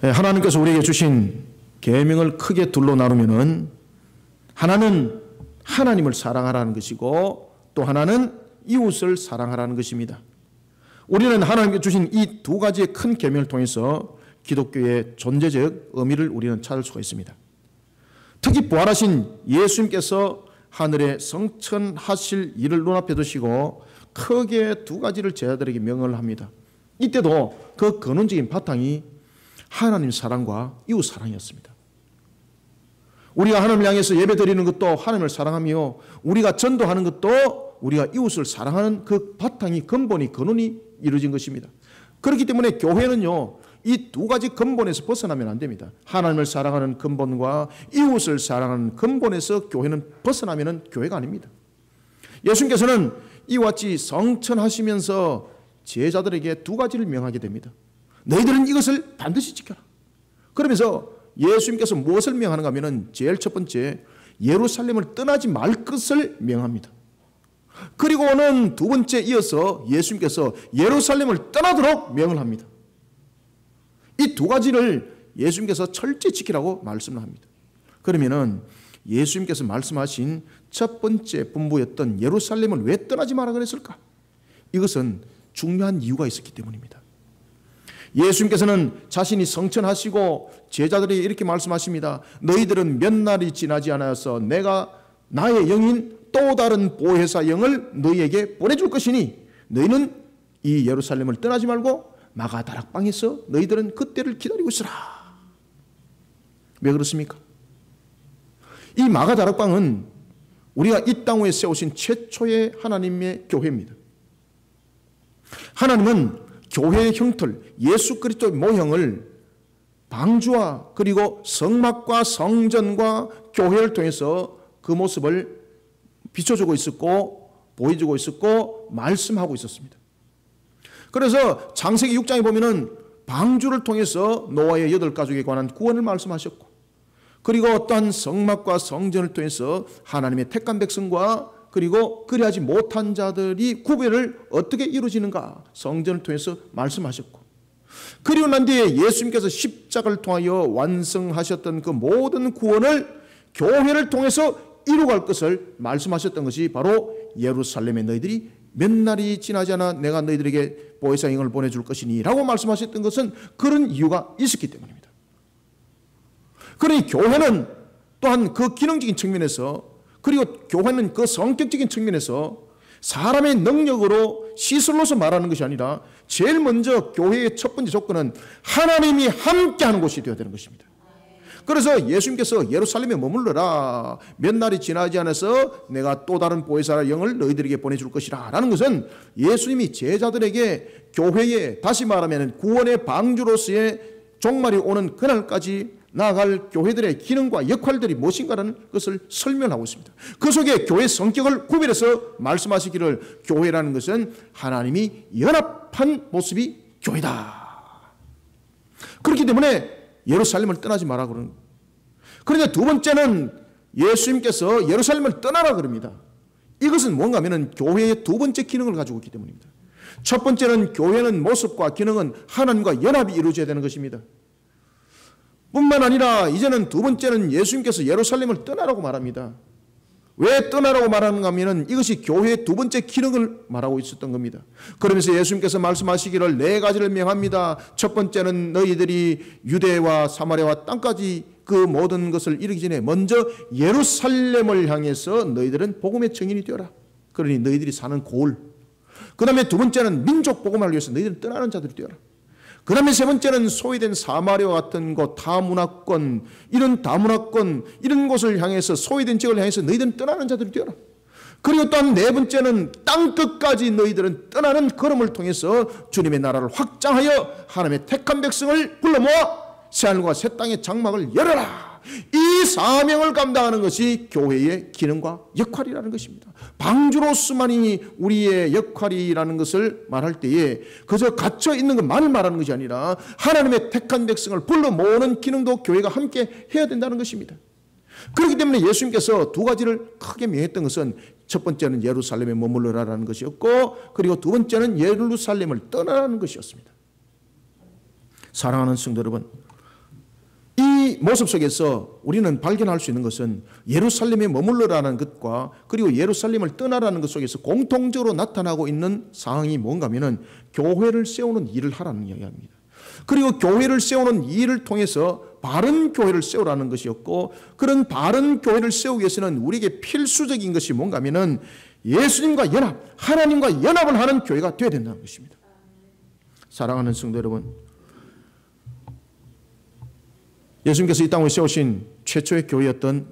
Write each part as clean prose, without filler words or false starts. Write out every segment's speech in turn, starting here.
하나님께서 우리에게 주신 계명을 크게 둘로 나누면은 하나는 하나님을 사랑하라는 것이고 또 하나는 이웃을 사랑하라는 것입니다. 우리는 하나님께 주신 이 두 가지의 큰 계명을 통해서 기독교의 존재적 의미를 우리는 찾을 수가 있습니다. 특히 부활하신 예수님께서 하늘에 성천하실 일을 눈앞에 두시고 크게 두 가지를 제자들에게 명을 합니다. 이때도 그 근원적인 바탕이 하나님 사랑과 이웃 사랑이었습니다. 우리가 하나님을 향해서 예배 드리는 것도 하나님을 사랑하며 우리가 전도하는 것도 우리가 이웃을 사랑하는 그 바탕이 근본이 근원이 이루어진 것입니다. 그렇기 때문에 교회는요, 이 두 가지 근본에서 벗어나면 안 됩니다. 하나님을 사랑하는 근본과 이웃을 사랑하는 근본에서 교회는 벗어나면 교회가 아닙니다. 예수님께서는 이와 같이 성천하시면서 제자들에게 두 가지를 명하게 됩니다. 너희들은 이것을 반드시 지켜라. 그러면서 예수님께서 무엇을 명하는가 하면 제일 첫 번째, 예루살렘을 떠나지 말 것을 명합니다. 그리고는 두 번째 이어서 예수님께서 예루살렘을 떠나도록 명을 합니다. 이 두 가지를 예수님께서 철저히 지키라고 말씀을 합니다. 그러면은 예수님께서 말씀하신 첫 번째 분부였던 예루살렘을 왜 떠나지 마라 그랬을까? 이것은 중요한 이유가 있었기 때문입니다. 예수님께서는 자신이 성천하시고 제자들에게 이렇게 말씀하십니다. 너희들은 몇 날이 지나지 않아서 내가 나의 영인 또 다른 보혜사 영을 너희에게 보내줄 것이니 너희는 이 예루살렘을 떠나지 말고 마가다락방에서 너희들은 그때를 기다리고 있으라. 왜 그렇습니까? 이 마가다락방은 우리가 이 땅 위에 세우신 최초의 하나님의 교회입니다. 하나님은 교회의 형틀, 예수 그리스도의 모형을 방주와 그리고 성막과 성전과 교회를 통해서 그 모습을 비춰주고 있었고 보여주고 있었고 말씀하고 있었습니다. 그래서 창세기 6장에 보면은 방주를 통해서 노아의 8가족에 관한 구원을 말씀하셨고 그리고 또한 성막과 성전을 통해서 하나님의 택한 백성과 그리고 그리하지 못한 자들이 구별을 어떻게 이루어지는가 성전을 통해서 말씀하셨고 그리고 난 뒤에 예수님께서 십자가를 통하여 완성하셨던 그 모든 구원을 교회를 통해서 이루어갈 것을 말씀하셨던 것이 바로 예루살렘에 너희들이 몇 날이 지나지 않아 내가 너희들에게 보혜사 영을 보내줄 것이니 라고 말씀하셨던 것은 그런 이유가 있었기 때문입니다. 그러니 교회는 또한 그 기능적인 측면에서 그리고 교회는 그 성격적인 측면에서 사람의 능력으로 시설로서 말하는 것이 아니라 제일 먼저 교회의 첫 번째 조건은 하나님이 함께하는 곳이 되어야 되는 것입니다. 그래서 예수님께서 예루살렘에 머물러라. 몇 날이 지나지 않아서 내가 또 다른 보혜사 영을 너희들에게 보내줄 것이라 라는 것은 예수님이 제자들에게 교회에 다시 말하면 구원의 방주로서의 종말이 오는 그날까지 나아갈 교회들의 기능과 역할들이 무엇인가라는 것을 설명하고 있습니다. 그 속에 교회의 성격을 구별해서 말씀하시기를 교회라는 것은 하나님이 연합한 모습이 교회다. 그렇기 때문에 예루살렘을 떠나지 마라 그러는 거예요. 그런데 두 번째는 예수님께서 예루살렘을 떠나라 그럽니다. 이것은 뭔가 하면 교회의 두 번째 기능을 가지고 있기 때문입니다. 첫 번째는 교회는 모습과 기능은 하나님과 연합이 이루어져야 되는 것입니다. 뿐만 아니라 이제는 두 번째는 예수님께서 예루살렘을 떠나라고 말합니다. 왜 떠나라고 말하는가 하면 이것이 교회의 두 번째 기능을 말하고 있었던 겁니다. 그러면서 예수님께서 말씀하시기를 네 가지를 명합니다. 첫 번째는 너희들이 유대와 사마리아와 땅까지 그 모든 것을 이루기 전에 먼저 예루살렘을 향해서 너희들은 복음의 증인이 되어라. 그러니 너희들이 사는 고을. 그 다음에 두 번째는 민족 복음을 위해서 너희들은 떠나는 자들이 되어라. 그 다음에 세 번째는 소외된 사마리아와 같은 곳, 다문화권, 이런 곳을 향해서 소외된 지역을 향해서 너희들은 떠나는 자들이 되어라. 그리고 또한 네 번째는 땅끝까지 너희들은 떠나는 걸음을 통해서 주님의 나라를 확장하여 하나님의 택한 백성을 불러 모아 새하늘과 새 땅의 장막을 열어라. 이 사명을 감당하는 것이 교회의 기능과 역할이라는 것입니다. 방주로서만이 우리의 역할이라는 것을 말할 때에 그저 갇혀 있는 것만을 말하는 것이 아니라 하나님의 택한 백성을 불러 모으는 기능도 교회가 함께 해야 된다는 것입니다. 그렇기 때문에 예수님께서 두 가지를 크게 명했던 것은 첫 번째는 예루살렘에 머물러라라는 것이었고 그리고 두 번째는 예루살렘을 떠나라는 것이었습니다. 사랑하는 성도 여러분, 모습 속에서 우리는 발견할 수 있는 것은 예루살렘에 머물러라는 것과 그리고 예루살렘을 떠나라는 것 속에서 공통적으로 나타나고 있는 상황이 뭔가 하면은 교회를 세우는 일을 하라는 이야기입니다. 그리고 교회를 세우는 일을 통해서 바른 교회를 세우라는 것이었고, 그런 바른 교회를 세우기 위해서는 우리에게 필수적인 것이 뭔가 하면은 예수님과 연합, 하나님과 연합을 하는 교회가 되어야 된다는 것입니다. 사랑하는 성도 여러분, 예수님께서 이 땅에 세우신 최초의 교회였던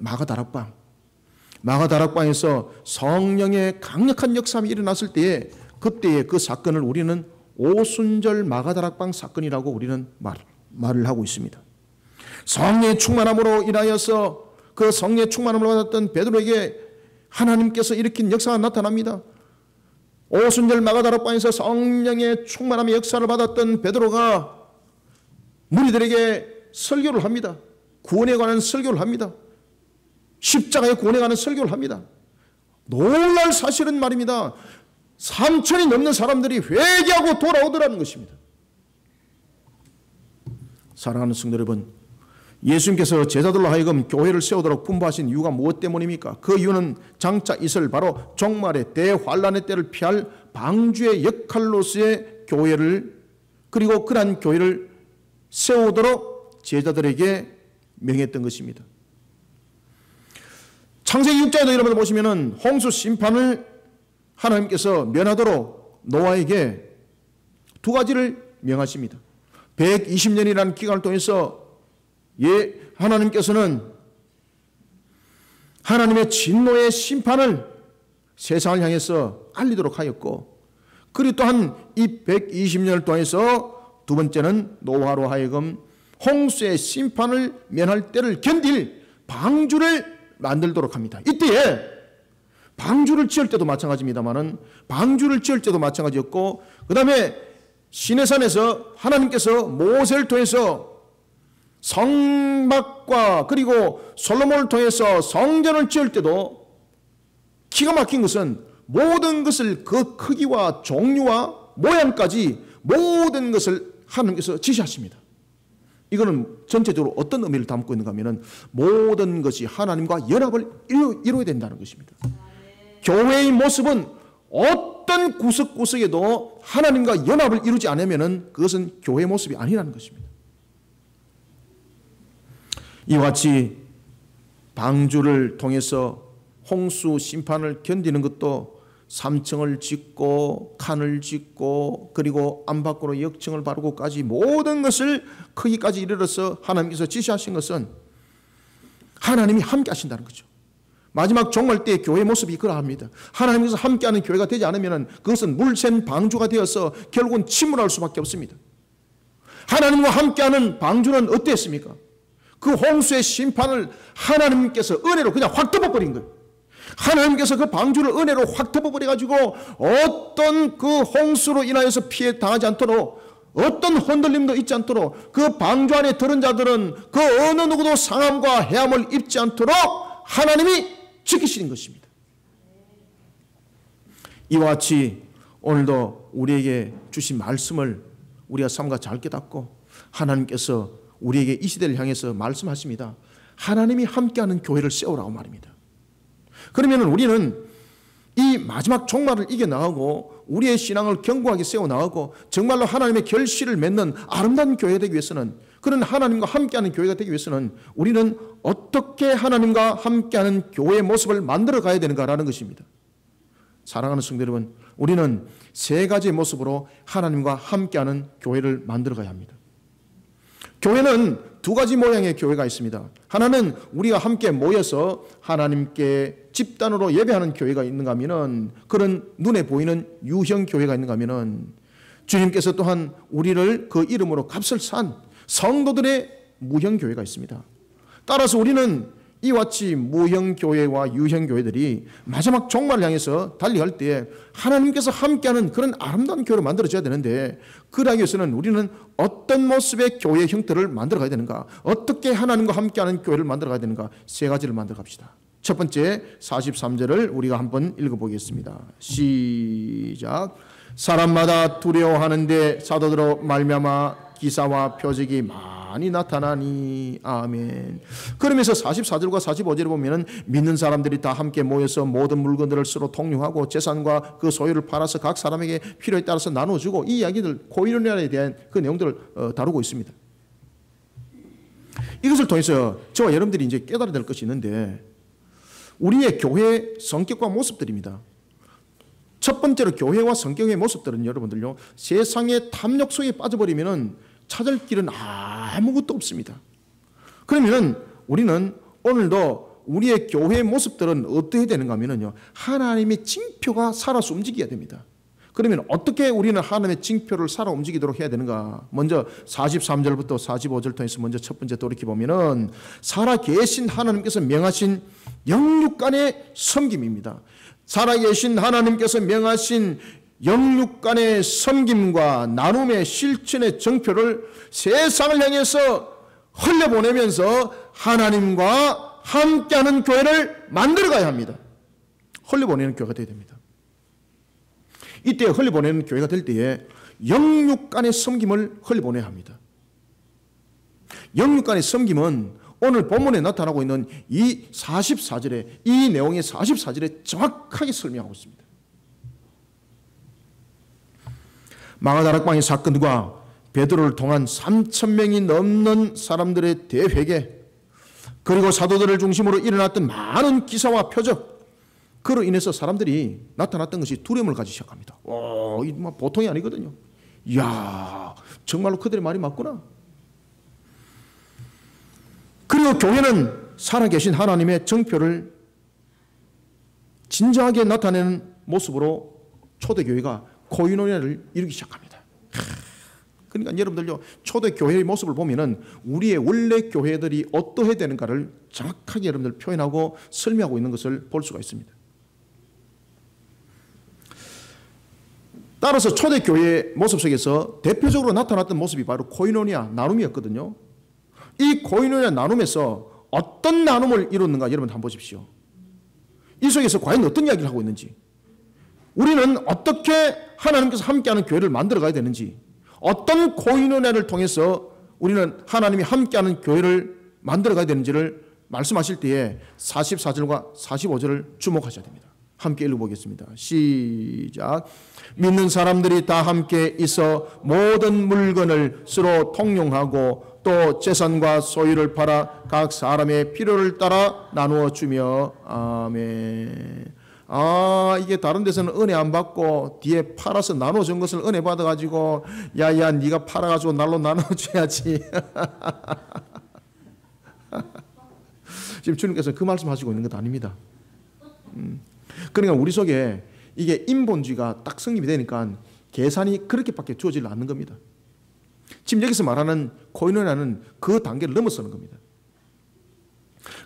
마가다락방에서 성령의 강력한 역사함이 일어났을 때에 그때의 그 사건을 우리는 오순절 마가다락방 사건이라고 우리는 말을 하고 있습니다. 성령의 충만함으로 인하여서 그 성령의 충만함을 받았던 베드로에게 하나님께서 일으킨 역사가 나타납니다. 오순절 마가다락방에서 성령의 충만함의 역사를 받았던 베드로가 무리들에게 설교를 합니다. 구원에 관한 설교를 합니다. 십자가의 구원에 관한 설교를 합니다. 놀랄 사실은 말입니다. 3,000이 넘는 사람들이 회개하고 돌아오더라는 것입니다. 사랑하는 성도 여러분, 예수님께서 제자들로 하여금 교회를 세우도록 분부하신 이유가 무엇 때문입니까? 그 이유는 장차 있을 바로 종말의 대환란의 때를 피할 방주의 역할로서의 교회를, 그리고 그러한 교회를 세우도록 제자들에게 명했던 것입니다. 창세기 6장에도 여러분 보시면은 홍수 심판을 하나님께서 면하도록 노아에게 두 가지를 명하십니다. 120년이라는 기간을 통해서 하나님께서는 하나님의 진노의 심판을 세상을 향해서 알리도록 하였고, 그리고 또한 이 120년을 통해서 두 번째는 노아로 하여금 홍수의 심판을 면할 때를 견딜 방주를 만들도록 합니다. 이때에 방주를 지을 때도 마찬가지입니다만은 방주를 지을 때도 마찬가지였고, 그 다음에 시내산에서 하나님께서 모세를 통해서 성막과 그리고 솔로몬을 통해서 성전을 지을 때도 기가 막힌 것은 모든 것을 그 크기와 종류와 모양까지 모든 것을 하나님께서 지시하십니다. 이거는 전체적으로 어떤 의미를 담고 있는가 하면 모든 것이 하나님과 연합을 이루어야 된다는 것입니다. 교회의 모습은 어떤 구석구석에도 하나님과 연합을 이루지 않으면 그것은 교회의 모습이 아니라는 것입니다. 이와 같이 방주를 통해서 홍수 심판을 견디는 것도 3층을 짓고 칸을 짓고 그리고 안팎으로 역층을 바르고까지 모든 것을 크기까지 이르러서 하나님께서 지시하신 것은 하나님이 함께 하신다는 거죠. 마지막 종말 때의 교회의 모습이 그러합니다. 하나님께서 함께하는 교회가 되지 않으면 그것은 물샘 방주가 되어서 결국은 침몰할 수밖에 없습니다. 하나님과 함께하는 방주는 어땠습니까? 그 홍수의 심판을 하나님께서 은혜로 그냥 확 덮어버린 거예요. 하나님께서 그 방주를 은혜로 확 덮어버려가지고 어떤 그 홍수로 인하여서 피해 당하지 않도록, 어떤 흔들림도 있지 않도록, 그 방주 안에 들은 자들은 그 어느 누구도 상함과 해함을 입지 않도록 하나님이 지키시는 것입니다. 이와 같이 오늘도 우리에게 주신 말씀을 우리가 삶과 잘 깨닫고 하나님께서 우리에게 이 시대를 향해서 말씀하십니다. 하나님이 함께하는 교회를 세우라고 말입니다. 그러면 우리는 이 마지막 종말을 이겨나가고 우리의 신앙을 견고하게 세워나가고 정말로 하나님의 결실을 맺는 아름다운 교회가 되기 위해서는, 그런 하나님과 함께하는 교회가 되기 위해서는 우리는 어떻게 하나님과 함께하는 교회의 모습을 만들어 가야 되는가라는 것입니다. 사랑하는 성도 여러분, 우리는 세 가지의 모습으로 하나님과 함께하는 교회를 만들어 가야 합니다. 교회는 두 가지 모양의 교회가 있습니다. 하나는 우리가 함께 모여서 하나님께 집단으로 예배하는 교회가 있는가 하면은, 그런 눈에 보이는 유형 교회가 있는가 하면은, 주님께서 또한 우리를 그 이름으로 값을 산 성도들의 무형 교회가 있습니다. 따라서 우리는 이와 같이 무형 교회와 유형 교회들이 마지막 종말을 향해서 달려갈 때 하나님께서 함께하는 그런 아름다운 교회로 만들어져야 되는데, 그러기 위해서는 우리는 어떤 모습의 교회 형태를 만들어 가야 되는가, 어떻게 하나님과 함께하는 교회를 만들어 가야 되는가, 세 가지를 만들어 갑시다. 첫 번째 43절을 우리가 한번 읽어보겠습니다. 시작. 사람마다 두려워하는데 사도들로 말미암아 기사와 표적이 많이 많이 나타나니. 아멘. 그러면서 44절과 45절에 보면은 믿는 사람들이 다 함께 모여서 모든 물건들을 서로 통용하고 재산과 그 소유를 팔아서 각 사람에게 필요에 따라서 나눠주고, 이 이야기들 코이노니아에 대한 그 내용들을 다루고 있습니다. 이것을 통해서 저와 여러분들이 이제 깨달아야 될 것이 있는데, 우리의 교회의 성격과 모습들입니다. 첫 번째로 교회와 성경의 모습들은 여러분들요, 세상의 탐욕 속에 빠져버리면 찾을 길은 아무것도 없습니다. 그러면 우리는 오늘도 우리의 교회의 모습들은 어떻게 되는가 하면요, 하나님의 징표가 살아서 움직여야 됩니다. 그러면 어떻게 우리는 하나님의 징표를 살아 움직이도록 해야 되는가? 먼저 43절부터 45절 통해서 먼저 첫 번째 돌이켜보면은 살아계신 하나님께서 명하신 영육간의 섬김입니다. 살아계신 하나님께서 명하신 영육간의 섬김과 나눔의 실천의 정표를 세상을 향해서 흘려보내면서 하나님과 함께하는 교회를 만들어가야 합니다. 흘려보내는 교회가 되어야 됩니다. 이때 흘려보내는 교회가 될 때에 영육간의 섬김을 흘려보내야 합니다. 영육간의 섬김은 오늘 본문에 나타나고 있는 이 44절에, 이 내용의 44절에 정확하게 설명하고 있습니다. 마가다락방의 사건과 베드로를 통한 3,000명이 넘는 사람들의 대회개, 그리고 사도들을 중심으로 일어났던 많은 기사와 표적, 그로 인해서 사람들이 나타났던 것이 두려움을 가지기 시작합니다. 이 보통이 아니거든요. 이야, 정말로 그들의 말이 맞구나. 그리고 교회는 살아계신 하나님의 정표를 진정하게 나타내는 모습으로 초대교회가 코이노니아를 이루기 시작합니다. 그러니까 여러분들요, 초대교회의 모습을 보면은 우리의 원래 교회들이 어떠해야 되는가를 정확하게 여러분들 표현하고 설명하고 있는 것을 볼 수가 있습니다. 따라서 초대교회의 모습 속에서 대표적으로 나타났던 모습이 바로 코이노니아, 나눔이었거든요. 이 코이노니아 나눔에서 어떤 나눔을 이뤘는가 여러분 한번 보십시오. 이 속에서 과연 어떤 이야기를 하고 있는지, 우리는 어떻게 하나님께서 함께하는 교회를 만들어 가야 되는지, 어떤 코이노니아를 통해서 우리는 하나님이 함께하는 교회를 만들어 가야 되는지를 말씀하실 때에 44절과 45절을 주목하셔야 됩니다. 함께 읽어보겠습니다. 시작. 믿는 사람들이 다 함께 있어 모든 물건을 서로 통용하고 또 재산과 소유를 팔아 각 사람의 필요를 따라 나누어 주며. 아멘. 이게 다른 데서는 은혜 안 받고 뒤에 팔아서 나눠준 것을 은혜 받아가지고 야야 네가 팔아가지고 날로 나눠줘야지. 지금 주님께서 그 말씀하시고 있는 것 아닙니다. 그러니까 우리 속에 이게 인본주의가 딱 성립이 되니까 계산이 그렇게밖에 주어지지 않는 겁니다. 지금 여기서 말하는 코이노니아는 그 단계를 넘어서는 겁니다.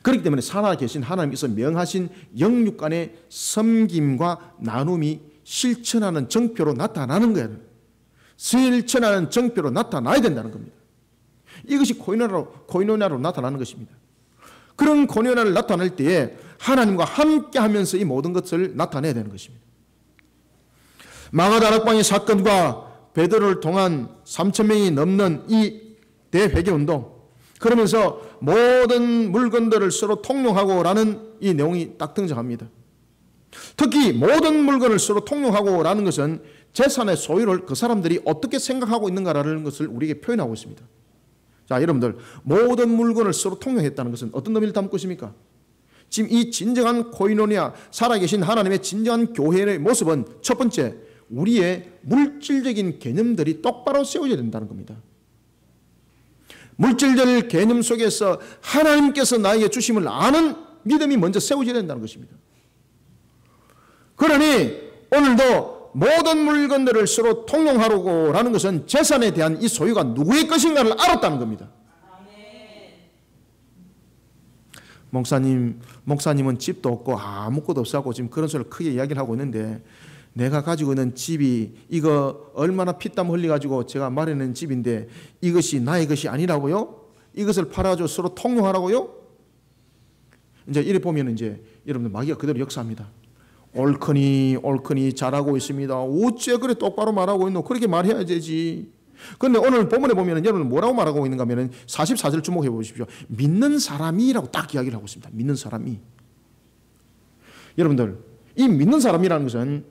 그렇기 때문에 살아계신 하나님께서 명하신 영육간의 섬김과 나눔이 실천하는 정표로 나타나는 거예요. 실천하는 정표로 나타나야 된다는 겁니다. 이것이 코이노니아로 나타나는 것입니다. 그런 코이노니아를 나타낼 때에 하나님과 함께하면서 이 모든 것을 나타내야 되는 것입니다. 마가다락방의 사건과 베드로를 통한 3,000명이 넘는 이 대회개운동, 그러면서 모든 물건들을 서로 통용하고라는 이 내용이 딱 등장합니다. 특히 모든 물건을 서로 통용하고라는 것은 재산의 소유를 그 사람들이 어떻게 생각하고 있는가라는 것을 우리에게 표현하고 있습니다. 자, 여러분들, 모든 물건을 서로 통용했다는 것은 어떤 의미를 담고 있습니까? 지금 이 진정한 코이노니아, 살아계신 하나님의 진정한 교회의 모습은 첫 번째, 우리의 물질적인 개념들이 똑바로 세워져야 된다는 겁니다. 물질적 개념 속에서 하나님께서 나에게 주심을 아는 믿음이 먼저 세워져야 된다는 것입니다. 그러니 오늘도 모든 물건들을 서로 통용하라는 것은 재산에 대한 이 소유가 누구의 것인가를 알았다는 겁니다. 목사님은 집도 없고 아무것도 없어하고 지금 그런 소리를 크게 이야기를 하고 있는데, 내가 가지고 있는 집이 이거 얼마나 피땀 흘려가지고 제가 마련한 집인데 이것이 나의 것이 아니라고요? 이것을 팔아줘 서로 통용하라고요? 이제 이래 보면 이제 여러분들 마귀가 그대로 역사합니다. 옳거니 잘하고 있습니다. 어째 그래 똑바로 말하고 있노? 그렇게 말해야 되지. 그런데 오늘 본문에 보면 여러분 뭐라고 말하고 있는가 하면 44절 주목해 보십시오. 믿는 사람이라고 딱 이야기를 하고 있습니다. 믿는 사람이. 여러분들, 이 믿는 사람이라는 것은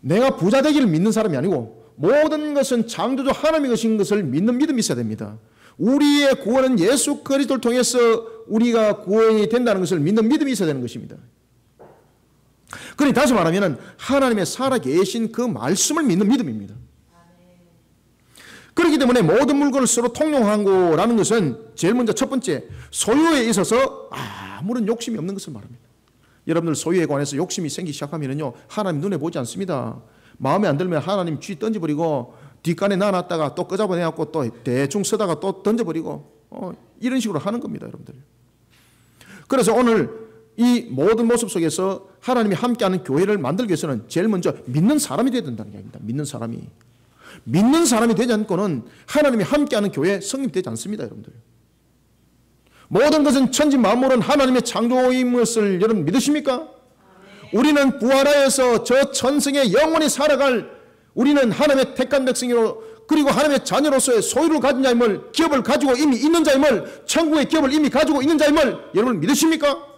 내가 부자 되기를 믿는 사람이 아니고 모든 것은 창조주 하나님의 것인 것을 믿는 믿음이 있어야 됩니다. 우리의 구원은 예수 그리스도를 통해서 우리가 구원이 된다는 것을 믿는 믿음이 있어야 되는 것입니다. 그러니 다시 말하면 하나님의 살아계신 그 말씀을 믿는 믿음입니다. 그렇기 때문에 모든 물건을 서로 통용하고라는 것은 제일 먼저 첫 번째, 소유에 있어서 아무런 욕심이 없는 것을 말합니다. 여러분들 소유에 관해서 욕심이 생기기 시작하면요, 하나님 눈에 보지 않습니다. 마음에 안 들면 하나님 쥐 던져버리고 뒷간에 놔놨다가 또 끄잡아내갖고 또 대충 쓰다가 또 던져버리고 이런 식으로 하는 겁니다, 여러분들. 그래서 오늘 이 모든 모습 속에서 하나님이 함께하는 교회를 만들기 위해서는 제일 먼저 믿는 사람이 되어야 된다는 얘기입니다. 믿는 사람이 되지 않고는 하나님이 함께하는 교회 성립되지 않습니다, 여러분들. 모든 것은 천지 만물은 하나님의 창조인 것을 여러분 믿으십니까? 우리는 부활하여서 저 천성에 영원히 살아갈 우리는 하나님의 택한 백성이로 그리고 하나님의 자녀로서의 소유를 가진 자임을, 기업을 가지고 이미 있는 자임을, 천국의 기업을 이미 가지고 있는 자임을 여러분 믿으십니까?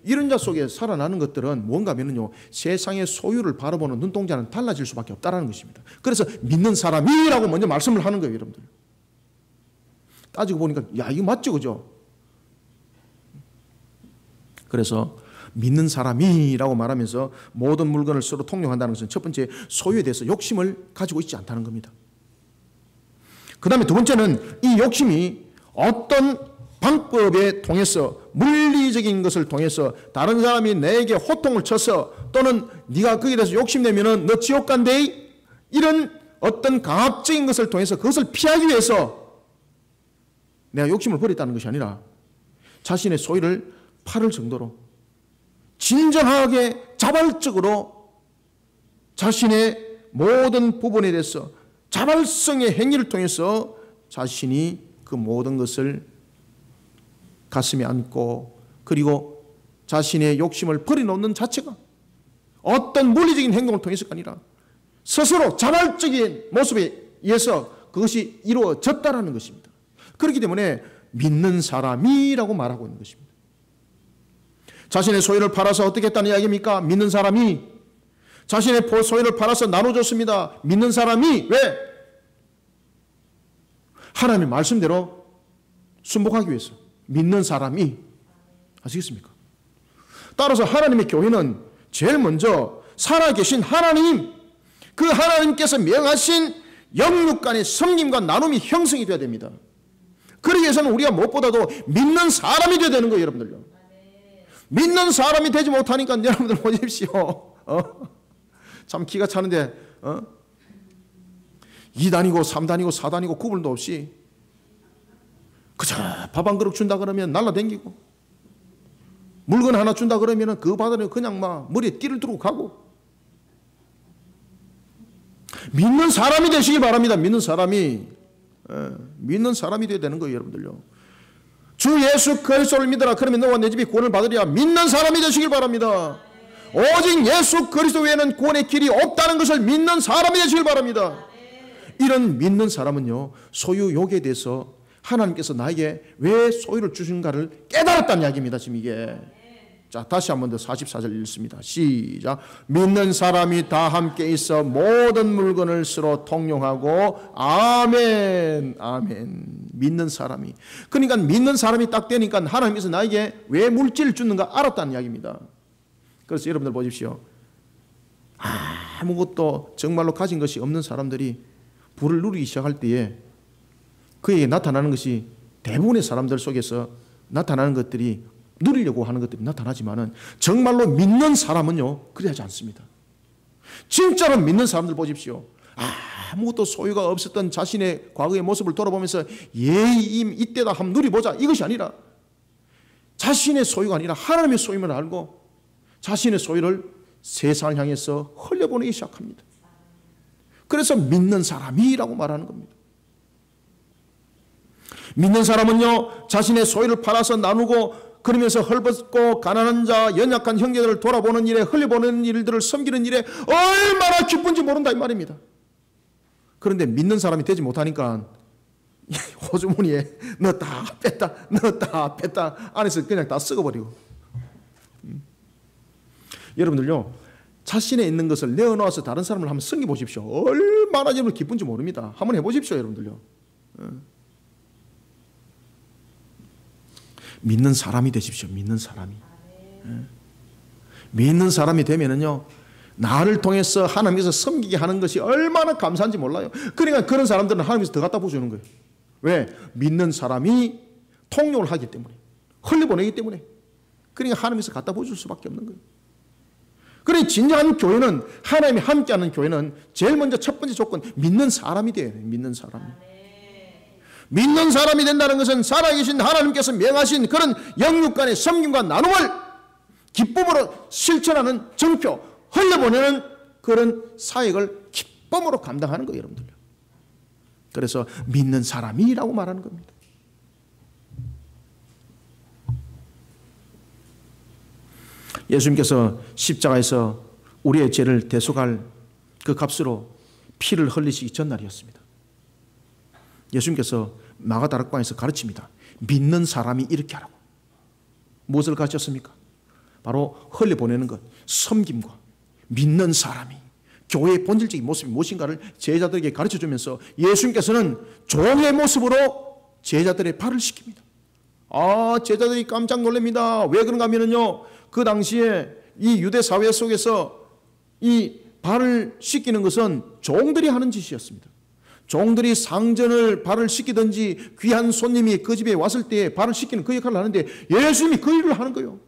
이런 자 속에 살아나는 것들은 뭔가 하면요, 세상의 소유를 바라보는 눈동자는 달라질 수밖에 없다는 것입니다. 그래서 믿는 사람이라고 먼저 말씀을 하는 거예요, 여러분들. 따지고 보니까 야, 이거 맞죠, 그죠? 그래서 믿는 사람이라고 말하면서 모든 물건을 서로 통용한다는 것은 첫 번째, 소유에 대해서 욕심을 가지고 있지 않다는 겁니다. 그 다음에 두 번째는 이 욕심이 어떤 방법에 통해서, 물리적인 것을 통해서 다른 사람이 내게 호통을 쳐서 또는 네가 거기에 대해서 욕심내면은 너 지옥 간대, 이런 어떤 강압적인 것을 통해서 그것을 피하기 위해서 내가 욕심을 버렸다는 것이 아니라 자신의 소유를 팔을 정도로 진정하게 자발적으로 자신의 모든 부분에 대해서 자발성의 행위를 통해서 자신이 그 모든 것을 가슴에 안고 그리고 자신의 욕심을 버려놓는 자체가 어떤 물리적인 행동을 통해서가 아니라 스스로 자발적인 모습에 의해서 그것이 이루어졌다라는 것입니다. 그렇기 때문에 믿는 사람이라고 말하고 있는 것입니다. 자신의 소유를 팔아서 어떻게 했다는 이야기입니까? 믿는 사람이 자신의 소유를 팔아서 나눠줬습니다. 믿는 사람이 왜? 하나님의 말씀대로 순복하기 위해서. 믿는 사람이, 아시겠습니까? 따라서 하나님의 교회는 제일 먼저 살아계신 하나님, 그 하나님께서 명하신 영육 간의 섬김과 나눔이 형성이 되어야 됩니다. 그러기 위해서는 우리가 무엇보다도 믿는 사람이 되어야 되는 거예요, 여러분들요. 믿는 사람이 되지 못하니까 여러분들 보십시오. 참 기가 차는데 2단이고 3단이고 4단이고 구분도 없이 그저 밥 한 그릇 준다 그러면 날라다니고 물건 하나 준다 그러면 그 받으면 그냥 막 머리에 띠를 두르고 가고. 믿는 사람이 되시기 바랍니다. 믿는 사람이 되어야 되는 거예요, 여러분들요. 주 예수 그리스도를 믿어라. 그러면 너와 내 집이 구원을 받으리라. 믿는 사람이 되시길 바랍니다. 오직 예수 그리스도 외에는 구원의 길이 없다는 것을 믿는 사람이 되시길 바랍니다. 이런 믿는 사람은요, 소유 욕에 대해서 하나님께서 나에게 왜 소유를 주신가를 깨달았다는 이야기입니다. 지금 이게. 자, 다시 한 번 더 44절 읽습니다. 시작. 믿는 사람이 다 함께 있어 모든 물건을 서로 통용하고. 아멘. 아멘. 믿는 사람이. 그러니까 믿는 사람이 딱 되니까 하나님께서 나에게 왜 물질을 주는가 알았다는 이야기입니다. 그래서 여러분들 보십시오. 아무것도 정말로 가진 것이 없는 사람들이 부를 누리기 시작할 때에 그에게 나타나는 것이 대부분의 사람들 속에서 나타나는 것들이 누리려고 하는 것들이 나타나지만은 정말로 믿는 사람은요, 그래야지 않습니다. 진짜로 믿는 사람들 보십시오. 아무것도 소유가 없었던 자신의 과거의 모습을 돌아보면서 이때다 한번 누려보자, 이것이 아니라 자신의 소유가 아니라 하나님의 소유임을 알고 자신의 소유를 세상을 향해서 흘려보내기 시작합니다. 그래서 믿는 사람이라고 말하는 겁니다. 믿는 사람은요, 자신의 소유를 팔아서 나누고 그러면서 헐벗고 가난한 자, 연약한 형제들을 돌아보는 일에, 흘려보는 일들을 섬기는 일에 얼마나 기쁜지 모른다 이 말입니다. 그런데 믿는 사람이 되지 못하니까 호주머니에 넣었다 뺐다 안에서 그냥 다 썩어버리고. 여러분들요, 자신에 있는 것을 내어놓아서 다른 사람을 한번 섬겨보십시오. 얼마나 여러분 기쁜지 모릅니다. 한번 해보십시오, 여러분들요. 믿는 사람이 되십시오. 믿는 사람이. 믿는 사람이 되면은요, 나를 통해서 하나님께서 섬기게 하는 것이 얼마나 감사한지 몰라요. 그러니까 그런 사람들은 하나님께서 더 갖다 부어주는 거예요. 왜? 믿는 사람이 통용을 하기 때문에, 흘려보내기 때문에. 그러니까 하나님께서 갖다 부어줄 수밖에 없는 거예요. 그러니 진정한 교회는, 하나님이 함께하는 교회는 제일 먼저 첫 번째 조건, 믿는 사람이 돼야 돼요. 믿는 사람이. 믿는 사람이 된다는 것은 살아계신 하나님께서 명하신 그런 영육 간의 섬김과 나눔을 기쁨으로 실천하는 정표, 흘려보내는 그런 사역을 기쁨으로 감당하는 거예요, 여러분들요. 그래서 믿는 사람이라고 말하는 겁니다. 예수님께서 십자가에서 우리의 죄를 대속할 그 값으로 피를 흘리시기 전날이었습니다. 예수님께서 마가다락방에서 가르칩니다. 믿는 사람이 이렇게 하라고. 무엇을 가르쳤습니까? 바로 흘려보내는 것, 섬김과 믿는 사람이 교회의 본질적인 모습이 무엇인가를 제자들에게 가르쳐주면서 예수님께서는 종의 모습으로 제자들의 발을 씻깁니다. 제자들이 깜짝 놀랍니다. 왜 그런가 하면요, 그 당시에 이 유대 사회 속에서 이 발을 씻기는 것은 종들이 하는 짓이었습니다. 종들이 상전을 발을 씻기든지 귀한 손님이 그 집에 왔을 때 발을 씻기는 그 역할을 하는데 예수님이 그 일을 하는 거예요.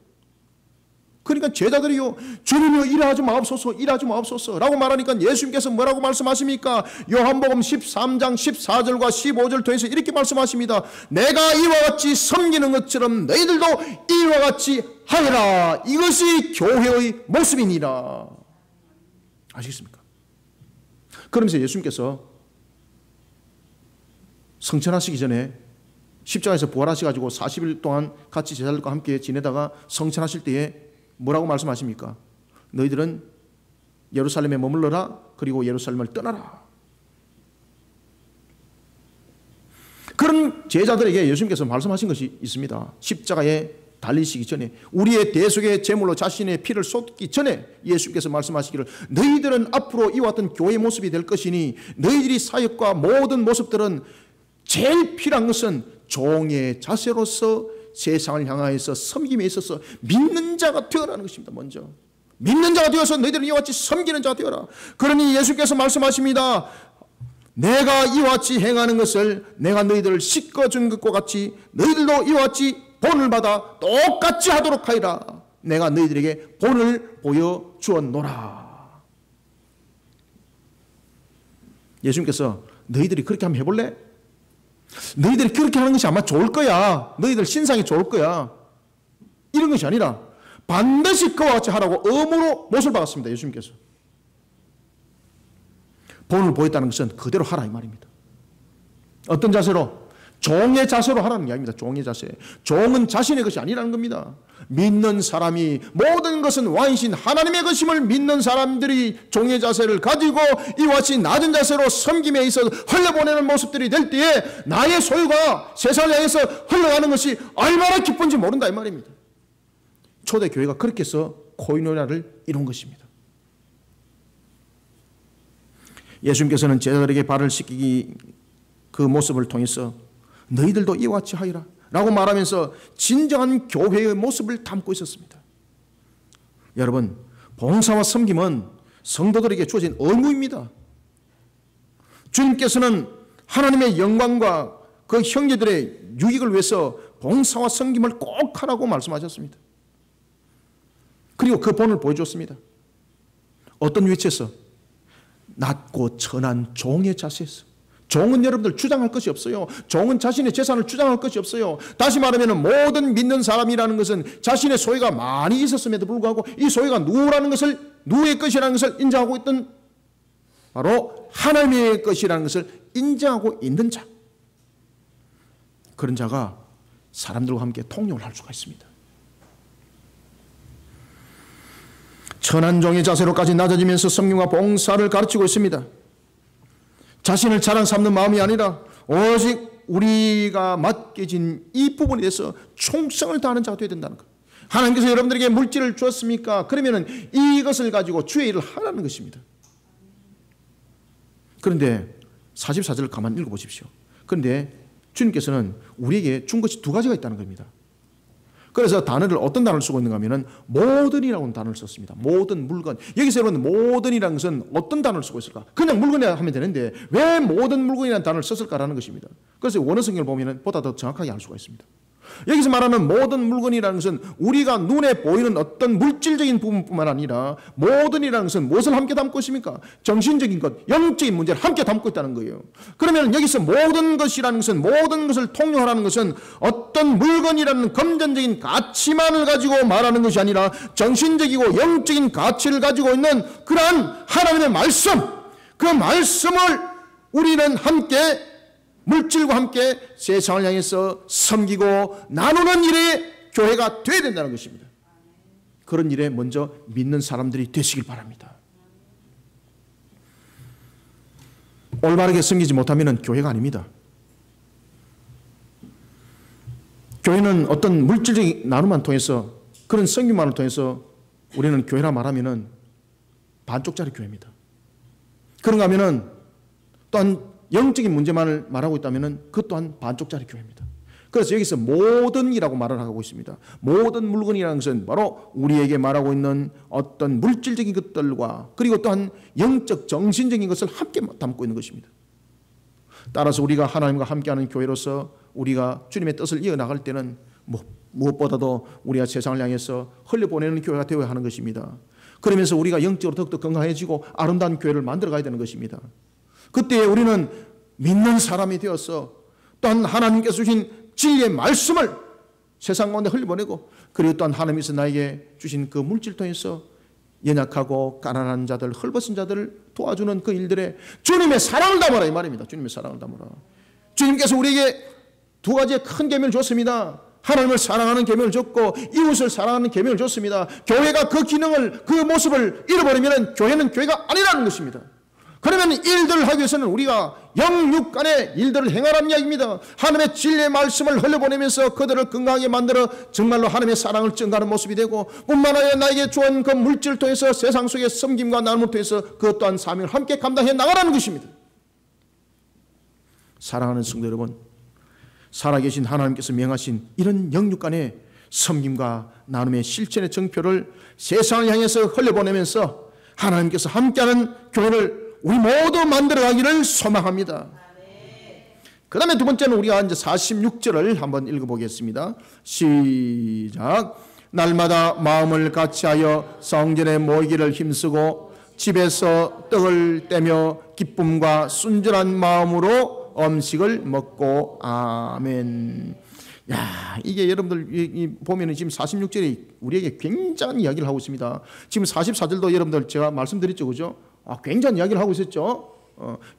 그러니까 제자들이요, 주님이여 일하지 마옵소서, 일하지 마옵소서 라고 말하니까 예수님께서 뭐라고 말씀하십니까? 요한복음 13장 14절과 15절 통해서 이렇게 말씀하십니다. 내가 이와 같이 섬기는 것처럼 너희들도 이와 같이 하여라. 이것이 교회의 모습이니라. 아시겠습니까? 그러면서 예수님께서 성천하시기 전에 십자가에서 부활하셔가지고 40일 동안 같이 제자들과 함께 지내다가 성천하실 때에 뭐라고 말씀하십니까? 너희들은 예루살렘에 머물러라. 그리고 예루살렘을 떠나라. 그런 제자들에게 예수님께서 말씀하신 것이 있습니다. 십자가에 달리시기 전에, 우리의 대속의 제물로 자신의 피를 쏟기 전에 예수님께서 말씀하시기를 너희들은 앞으로 이와 같은 교회의 모습이 될 것이니 너희들이 사역과 모든 모습들은 제일 필요한 것은 종의 자세로서 세상을 향하여서 섬김에 있어서 믿는 자가 되어라는 것입니다. 먼저 믿는 자가 되어서 너희들은 이와 같이 섬기는 자가 되어라. 그러니 예수께서 말씀하십니다. 내가 이와 같이 행하는 것을 내가 너희들을 씻어준 것과 같이 너희들도 이와 같이 본을 받아 똑같이 하도록 하리라. 내가 너희들에게 본을 보여주었노라. 예수님께서 너희들이 그렇게 한번 해볼래? 너희들이 그렇게 하는 것이 아마 좋을 거야. 너희들 신상이 좋을 거야. 이런 것이 아니라 반드시 그와 같이 하라고 의무로 못을 박았습니다. 예수님께서. 본을 보였다는 것은 그대로 하라 이 말입니다. 어떤 자세로? 종의 자세로 하라는 게 아닙니다. 종의 자세. 종은 자신의 것이 아니라는 겁니다. 믿는 사람이 모든 것은 왕이신 하나님의 것임을 믿는 사람들이 종의 자세를 가지고 이와 같이 낮은 자세로 섬김에 있어서 흘려보내는 모습들이 될 때에 나의 소유가 세상을 향해서 흘러가는 것이 얼마나 기쁜지 모른다 이 말입니다. 초대교회가 그렇게 해서 코이노니아를 이룬 것입니다. 예수님께서는 제자들에게 발을 씻기기 그 모습을 통해서 너희들도 이와 같이 하리라 라고 말하면서 진정한 교회의 모습을 담고 있었습니다. 여러분, 봉사와 섬김은 성도들에게 주어진 의무입니다. 주님께서는 하나님의 영광과 그 형제들의 유익을 위해서 봉사와 섬김을 꼭 하라고 말씀하셨습니다. 그리고 그 본을 보여줬습니다. 어떤 위치에서? 낮고 천한 종의 자세에서. 종은 여러분들 주장할 것이 없어요. 종은 자신의 재산을 주장할 것이 없어요. 다시 말하면 모든 믿는 사람이라는 것은 자신의 소유가 많이 있었음에도 불구하고 이 소유가 누구의 것이라는 것을 인정하고 있던 바로 하나님의 것이라는 것을 인정하고 있는 자. 그런 자가 사람들과 함께 통용을 할 수가 있습니다. 천한 종의 자세로까지 낮아지면서 섬김과 봉사를 가르치고 있습니다. 자신을 자랑 삼는 마음이 아니라 오직 우리가 맡겨진 이 부분에 대해서 충성을 다하는 자가 되어야 된다는 것. 하나님께서 여러분들에게 물질을 주었습니까? 그러면 이것을 가지고 주의 일을 하라는 것입니다. 그런데 44절을 가만히 읽어보십시오. 그런데 주님께서는 우리에게 준 것이 두 가지가 있다는 겁니다. 그래서 단어를 어떤 단어를 쓰고 있는가 하면 모든이라고 하는 단어를 썼습니다. 모든 물건. 여기서 여러분 모든이라는 것은 어떤 단어를 쓰고 있을까? 그냥 물건이라 하면 되는데 왜 모든 물건이라는 단어를 썼을까라는 것입니다. 그래서 원어 성경을 보면 보다 더 정확하게 알 수가 있습니다. 여기서 말하는 모든 물건이라는 것은 우리가 눈에 보이는 어떤 물질적인 부분뿐만 아니라 모든이라는 것은 무엇을 함께 담고 있습니까? 정신적인 것, 영적인 문제를 함께 담고 있다는 거예요. 그러면 여기서 모든 것이라는 것은 모든 것을 통용하라는 것은 어떤 물건이라는 금전적인 가치만을 가지고 말하는 것이 아니라 정신적이고 영적인 가치를 가지고 있는 그러한 하나님의 말씀, 그 말씀을 우리는 함께 물질과 함께 세상을 향해서 섬기고 나누는 일에 교회가 되어야 된다는 것입니다. 그런 일에 먼저 믿는 사람들이 되시길 바랍니다. 올바르게 섬기지 못하면 교회가 아닙니다. 교회는 어떤 물질적인 나눔만 통해서 그런 섬김만을 통해서 우리는 교회라 말하면 반쪽짜리 교회입니다. 그런가 하면 또한 영적인 문제만을 말하고 있다면 그것 또한 반쪽짜리 교회입니다. 그래서 여기서 모든이라고 말을 하고 있습니다. 모든 물건이라는 것은 바로 우리에게 말하고 있는 어떤 물질적인 것들과 그리고 또한 영적 정신적인 것을 함께 담고 있는 것입니다. 따라서 우리가 하나님과 함께하는 교회로서 우리가 주님의 뜻을 이어나갈 때는 무엇보다도 우리가 세상을 향해서 흘려보내는 교회가 되어야 하는 것입니다. 그러면서 우리가 영적으로 더욱더 건강해지고 아름다운 교회를 만들어가야 되는 것입니다. 그때 우리는 믿는 사람이 되어서 또한 하나님께서 주신 진리의 말씀을 세상 가운데 흘려보내고 그리고 또한 하나님께서 나에게 주신 그 물질 통해서 연약하고 가난한 자들, 헐벗은 자들을 도와주는 그 일들에 주님의 사랑을 담아라 이 말입니다. 주님의 사랑을 담아라. 주님께서 우리에게 두 가지의 큰 계명을 줬습니다. 하나님을 사랑하는 계명을 줬고 이웃을 사랑하는 계명을 줬습니다. 교회가 그 기능을 그 모습을 잃어버리면 교회는 교회가 아니라는 것입니다. 그러면 일들을 하기 위해서는 우리가 영육 간의 일들을 행하라는 이야기입니다. 하나님의 진리의 말씀을 흘려보내면서 그들을 건강하게 만들어 정말로 하나님의 사랑을 증가하는 모습이 되고 뿐만 아니라 나에게 주은 그 물질을 통해서 세상 속의 섬김과 나눔을 통해서 그것 또한 사명을 함께 감당해 나가라는 것입니다. 사랑하는 성도 여러분, 살아계신 하나님께서 명하신 이런 영육 간의 섬김과 나눔의 실천의 정표를 세상을 향해서 흘려보내면서 하나님께서 함께하는 교회를 우리 모두 만들어가기를 소망합니다. 그 다음에 두 번째는 우리가 이제 46절을 한번 읽어보겠습니다. 시작. 날마다 마음을 같이하여 성전에 모이기를 힘쓰고 집에서 떡을 떼며 기쁨과 순전한 마음으로 음식을 먹고 아멘. 야, 이게 여러분들 보면은 지금 46절이 우리에게 굉장한 이야기를 하고 있습니다. 지금 44절도 여러분들 제가 말씀드렸죠, 그죠? 굉장한 이야기를 하고 있었죠.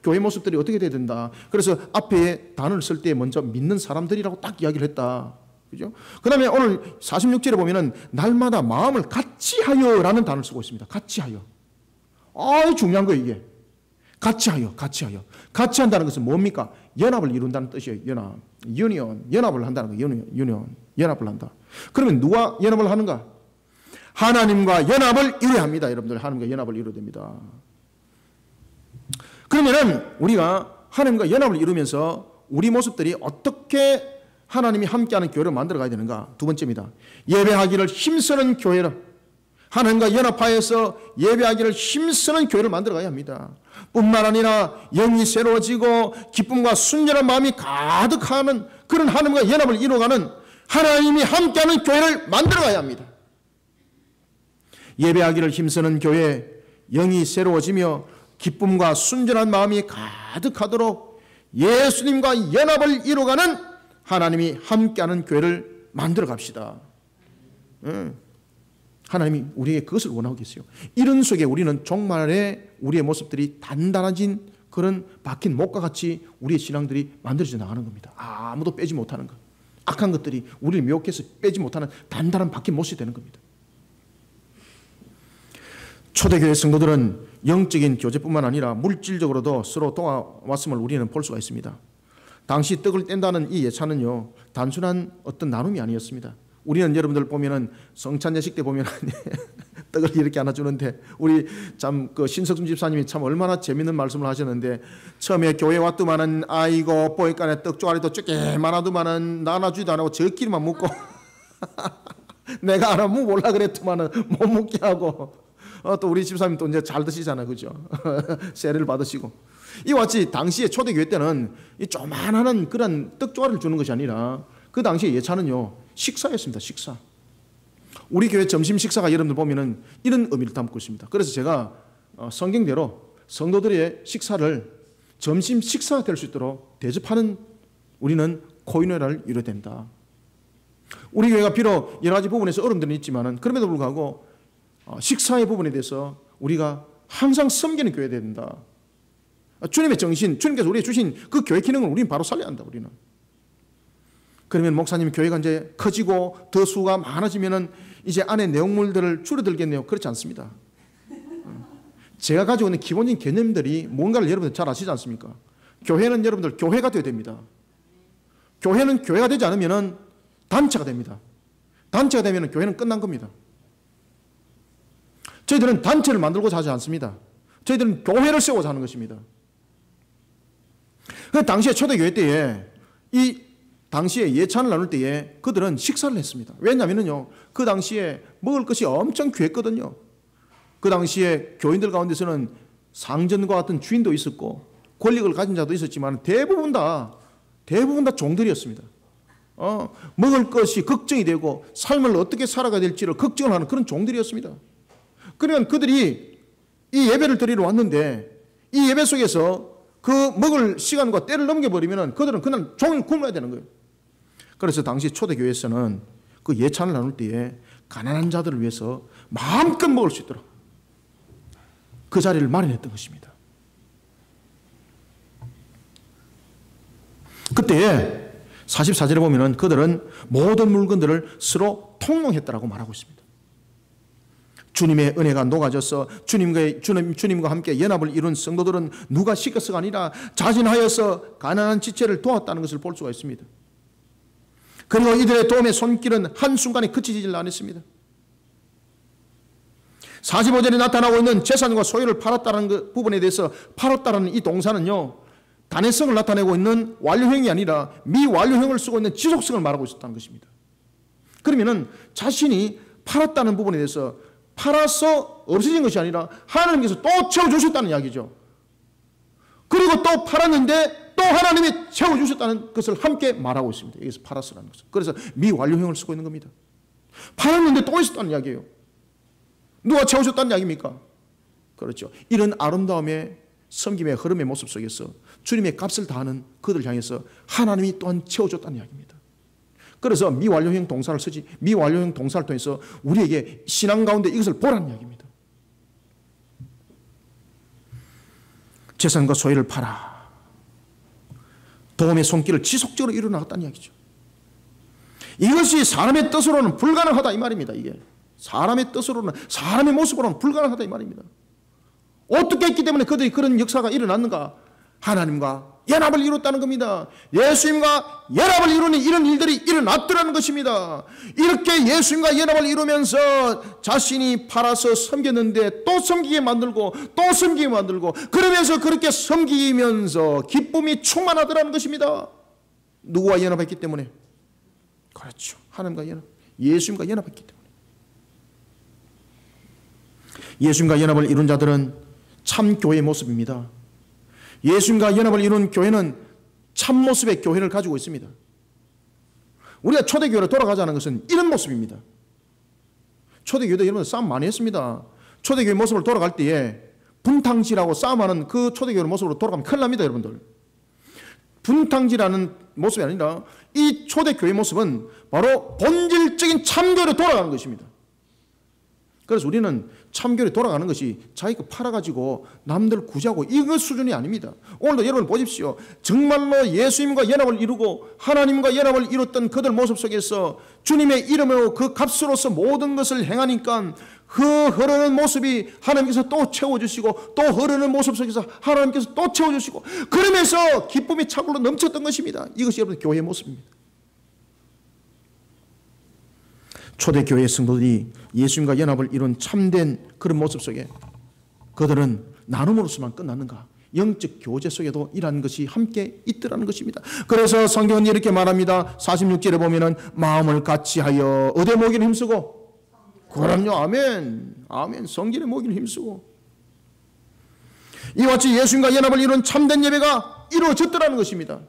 교회 모습들이 어떻게 돼야 된다. 그래서 앞에 단어를 쓸 때 먼저 믿는 사람들이라고 딱 이야기를 했다. 그죠? 그 다음에 오늘 46절에 보면은 날마다 마음을 같이하여라는 단어를 쓰고 있습니다. 같이하여. 중요한 거예요, 이게. 같이하여, 같이하여. 같이 한다는 것은 뭡니까? 연합을 이룬다는 뜻이에요. 연합. 유니온. 연합을 한다는 거예요. 유니온. 연합을 한다. 그러면 누가 연합을 하는가? 하나님과 연합을 이루어야 합니다. 여러분들 하나님과 연합을 이루어야 됩니다. 그러면은 우리가 하나님과 연합을 이루면서 우리 모습들이 어떻게 하나님이 함께하는 교회를 만들어 가야 되는가? 두 번째입니다. 예배하기를 힘쓰는 교회를 하나님과 연합하여서 예배하기를 힘쓰는 교회를 만들어 가야 합니다. 뿐만 아니라 영이 새로워지고 기쁨과 순전한 마음이 가득하는 그런 하나님과 연합을 이루어가는 하나님이 함께하는 교회를 만들어 가야 합니다. 예배하기를 힘쓰는 교회, 영이 새로워지며 기쁨과 순전한 마음이 가득하도록 예수님과 연합을 이루어가는 하나님이 함께하는 교회를 만들어 갑시다. 하나님이 우리에게 그것을 원하고 계세요. 이런 속에 우리는 종말에 우리의 모습들이 단단해진 그런 박힌 목과 같이 우리의 신앙들이 만들어져 나가는 겁니다. 아무도 빼지 못하는 것. 악한 것들이 우리를 미혹해서 빼지 못하는 단단한 박힌 못이 되는 겁니다. 초대교회 성도들은 영적인 교제뿐만 아니라 물질적으로도 서로 도와왔음을 우리는 볼 수가 있습니다. 당시 떡을 뗀다는 이 예찬은요, 단순한 어떤 나눔이 아니었습니다. 우리는 여러분들 보면은 성찬 예식 때 보면 떡을 이렇게 하나 주는데, 우리 참 그 신석순 집사님이 참 얼마나 재밌는 말씀을 하셨는데, 처음에 교회 왔더만은 아이고 보니까 떡 쪼가리도 쪼개만하더만은 나눠주지도 안 하고 저끼리만 먹고 내가 안 하면 몰라 그랬더만은 못 먹게 하고, 또 우리 집사님 또 이제 잘 드시잖아요, 그죠? 세례를 받으시고. 이와 같이 당시에 초대교회 때는 이 조만한 그런 떡 쪼가리를 주는 것이 아니라 그 당시에 예찬은요, 식사였습니다. 식사. 우리 교회 점심 식사가 여러분들 보면은 이런 의미를 담고 있습니다. 그래서 제가 성경대로 성도들의 식사를 점심 식사가 될 수 있도록 대접하는 우리는 코인회를 이뤄야 된다. 우리 교회가 비록 여러 가지 부분에서 어려움들은 있지만은 그럼에도 불구하고 식사의 부분에 대해서 우리가 항상 섬기는 교회가 된다. 주님의 정신, 주님께서 우리에게 주신 그 교회 기능을 우리는 바로 살려야 한다. 우리는. 그러면 목사님 교회가 이제 커지고 더 수가 많아지면은 이제 안에 내용물들을 줄어들겠네요. 그렇지 않습니다. 제가 가지고 있는 기본적인 개념들이 뭔가를 여러분들 잘 아시지 않습니까? 교회는 여러분들 교회가 되어야 됩니다. 교회는 교회가 되지 않으면은 단체가 됩니다. 단체가 되면은 교회는 끝난 겁니다. 저희들은 단체를 만들고자 하지 않습니다. 저희들은 교회를 세우고자 하는 것입니다. 그 당시에 초대교회 때에 당시에 예찬을 나눌 때에 그들은 식사를 했습니다. 왜냐하면요, 그 당시에 먹을 것이 엄청 귀했거든요. 그 당시에 교인들 가운데서는 상전과 같은 주인도 있었고 권력을 가진 자도 있었지만 대부분 다 종들이었습니다. 먹을 것이 걱정이 되고 삶을 어떻게 살아가야 될지를 걱정을 하는 그런 종들이었습니다. 그러면 그들이 이 예배를 드리러 왔는데 이 예배 속에서 그 먹을 시간과 때를 넘겨버리면 그들은 그날 종일 굶어야 되는 거예요. 그래서 당시 초대교회에서는 그 예찬을 나눌 때에 가난한 자들을 위해서 마음껏 먹을 수 있도록 그 자리를 마련했던 것입니다. 그때에 44절에 보면 그들은 모든 물건들을 서로 통용했다라고 말하고 있습니다. 주님의 은혜가 녹아져서 주님과 함께 연합을 이룬 성도들은 누가 시켜서가 아니라 자진하여서 가난한 지체를 도왔다는 것을 볼 수가 있습니다. 그리고 이들의 도움의 손길은 한순간에 그치질 않았습니다. 45절에 나타나고 있는 재산과 소유를 팔았다는 그 부분에 대해서 팔았다는 이 동사는요, 단회성을 나타내고 있는 완료형이 아니라 미완료형을 쓰고 있는 지속성을 말하고 있었다는 것입니다. 그러면은 자신이 팔았다는 부분에 대해서 팔아서 없어진 것이 아니라 하나님께서 또 채워주셨다는 이야기죠. 그리고 또 팔았는데 또 하나님이 채워주셨다는 것을 함께 말하고 있습니다. 여기서 팔았으라는 것은. 그래서 미완료형을 쓰고 있는 겁니다. 팔았는데 또 있었다는 이야기예요. 누가 채워줬다는 이야기입니까? 그렇죠. 이런 아름다움의 섬김의 흐름의 모습 속에서 주님의 값을 다하는 그들을 향해서 하나님이 또한 채워줬다는 이야기입니다. 그래서 미완료형 동사를 쓰지, 미완료형 동사를 통해서 우리에게 신앙 가운데 이것을 보라는 이야기입니다. 재산과 소유를 팔아 도움의 손길을 지속적으로 이루어나갔다는 이야기죠. 이것이 사람의 뜻으로는 불가능하다 이 말입니다. 이게 사람의 뜻으로는, 사람의 모습으로는 불가능하다 이 말입니다. 어떻게 했기 때문에 그들이 그런 역사가 일어났는가? 하나님과 연합을 이뤘다는 겁니다. 예수님과 연합을 이루는 이런 일들이 일어났더라는 것입니다. 이렇게 예수님과 연합을 이루면서 자신이 팔아서 섬겼는데 또 섬기게 만들고 또 섬기게 만들고, 그러면서 그렇게 섬기면서 기쁨이 충만하더라는 것입니다. 누구와 연합했기 때문에? 그렇죠. 하나님과 연합, 예수님과 연합했기 때문에. 예수님과 연합을 이룬 자들은 참 교회의 모습입니다. 예수님과 연합을 이룬 교회는 참 모습의 교회를 가지고 있습니다. 우리가 초대교회로 돌아가자는 것은 이런 모습입니다. 초대교회도 여러분 싸움 많이 했습니다. 초대교회 모습으로 돌아갈 때에 분탕질하고 싸움하는 그 초대교회 모습으로 돌아가면 큰일 납니다. 여러분들. 분탕질하는 모습이 아니라 이 초대교회 모습은 바로 본질적인 참교회로 돌아가는 것입니다. 그래서 우리는 참교회 돌아가는 것이 자기가 팔아가지고 남들 구제하고 이거 수준이 아닙니다. 오늘도 여러분 보십시오. 정말로 예수님과 연합을 이루고 하나님과 연합을 이뤘던 그들 모습 속에서 주님의 이름으로 그 값으로서 모든 것을 행하니까 그 흐르는 모습이 하나님께서 또 채워주시고 또 흐르는 모습 속에서 하나님께서 또 채워주시고 그러면서 기쁨이 차고로 넘쳤던 것입니다. 이것이 여러분 교회의 모습입니다. 초대교회 성도들이 예수님과 연합을 이룬 참된 그런 모습 속에 그들은 나눔으로서만 끝났는가? 영적 교제 속에도 이러한 것이 함께 있더라는 것입니다. 그래서 성경은 이렇게 말합니다. 46절에 보면은 마음을 같이하여 어디에 모기는 힘쓰고 그럼요. 아멘. 아멘. 성전에 모기는 힘쓰고 이와 같이 예수님과 연합을 이룬 참된 예배가 이루어졌더라는 것입니다.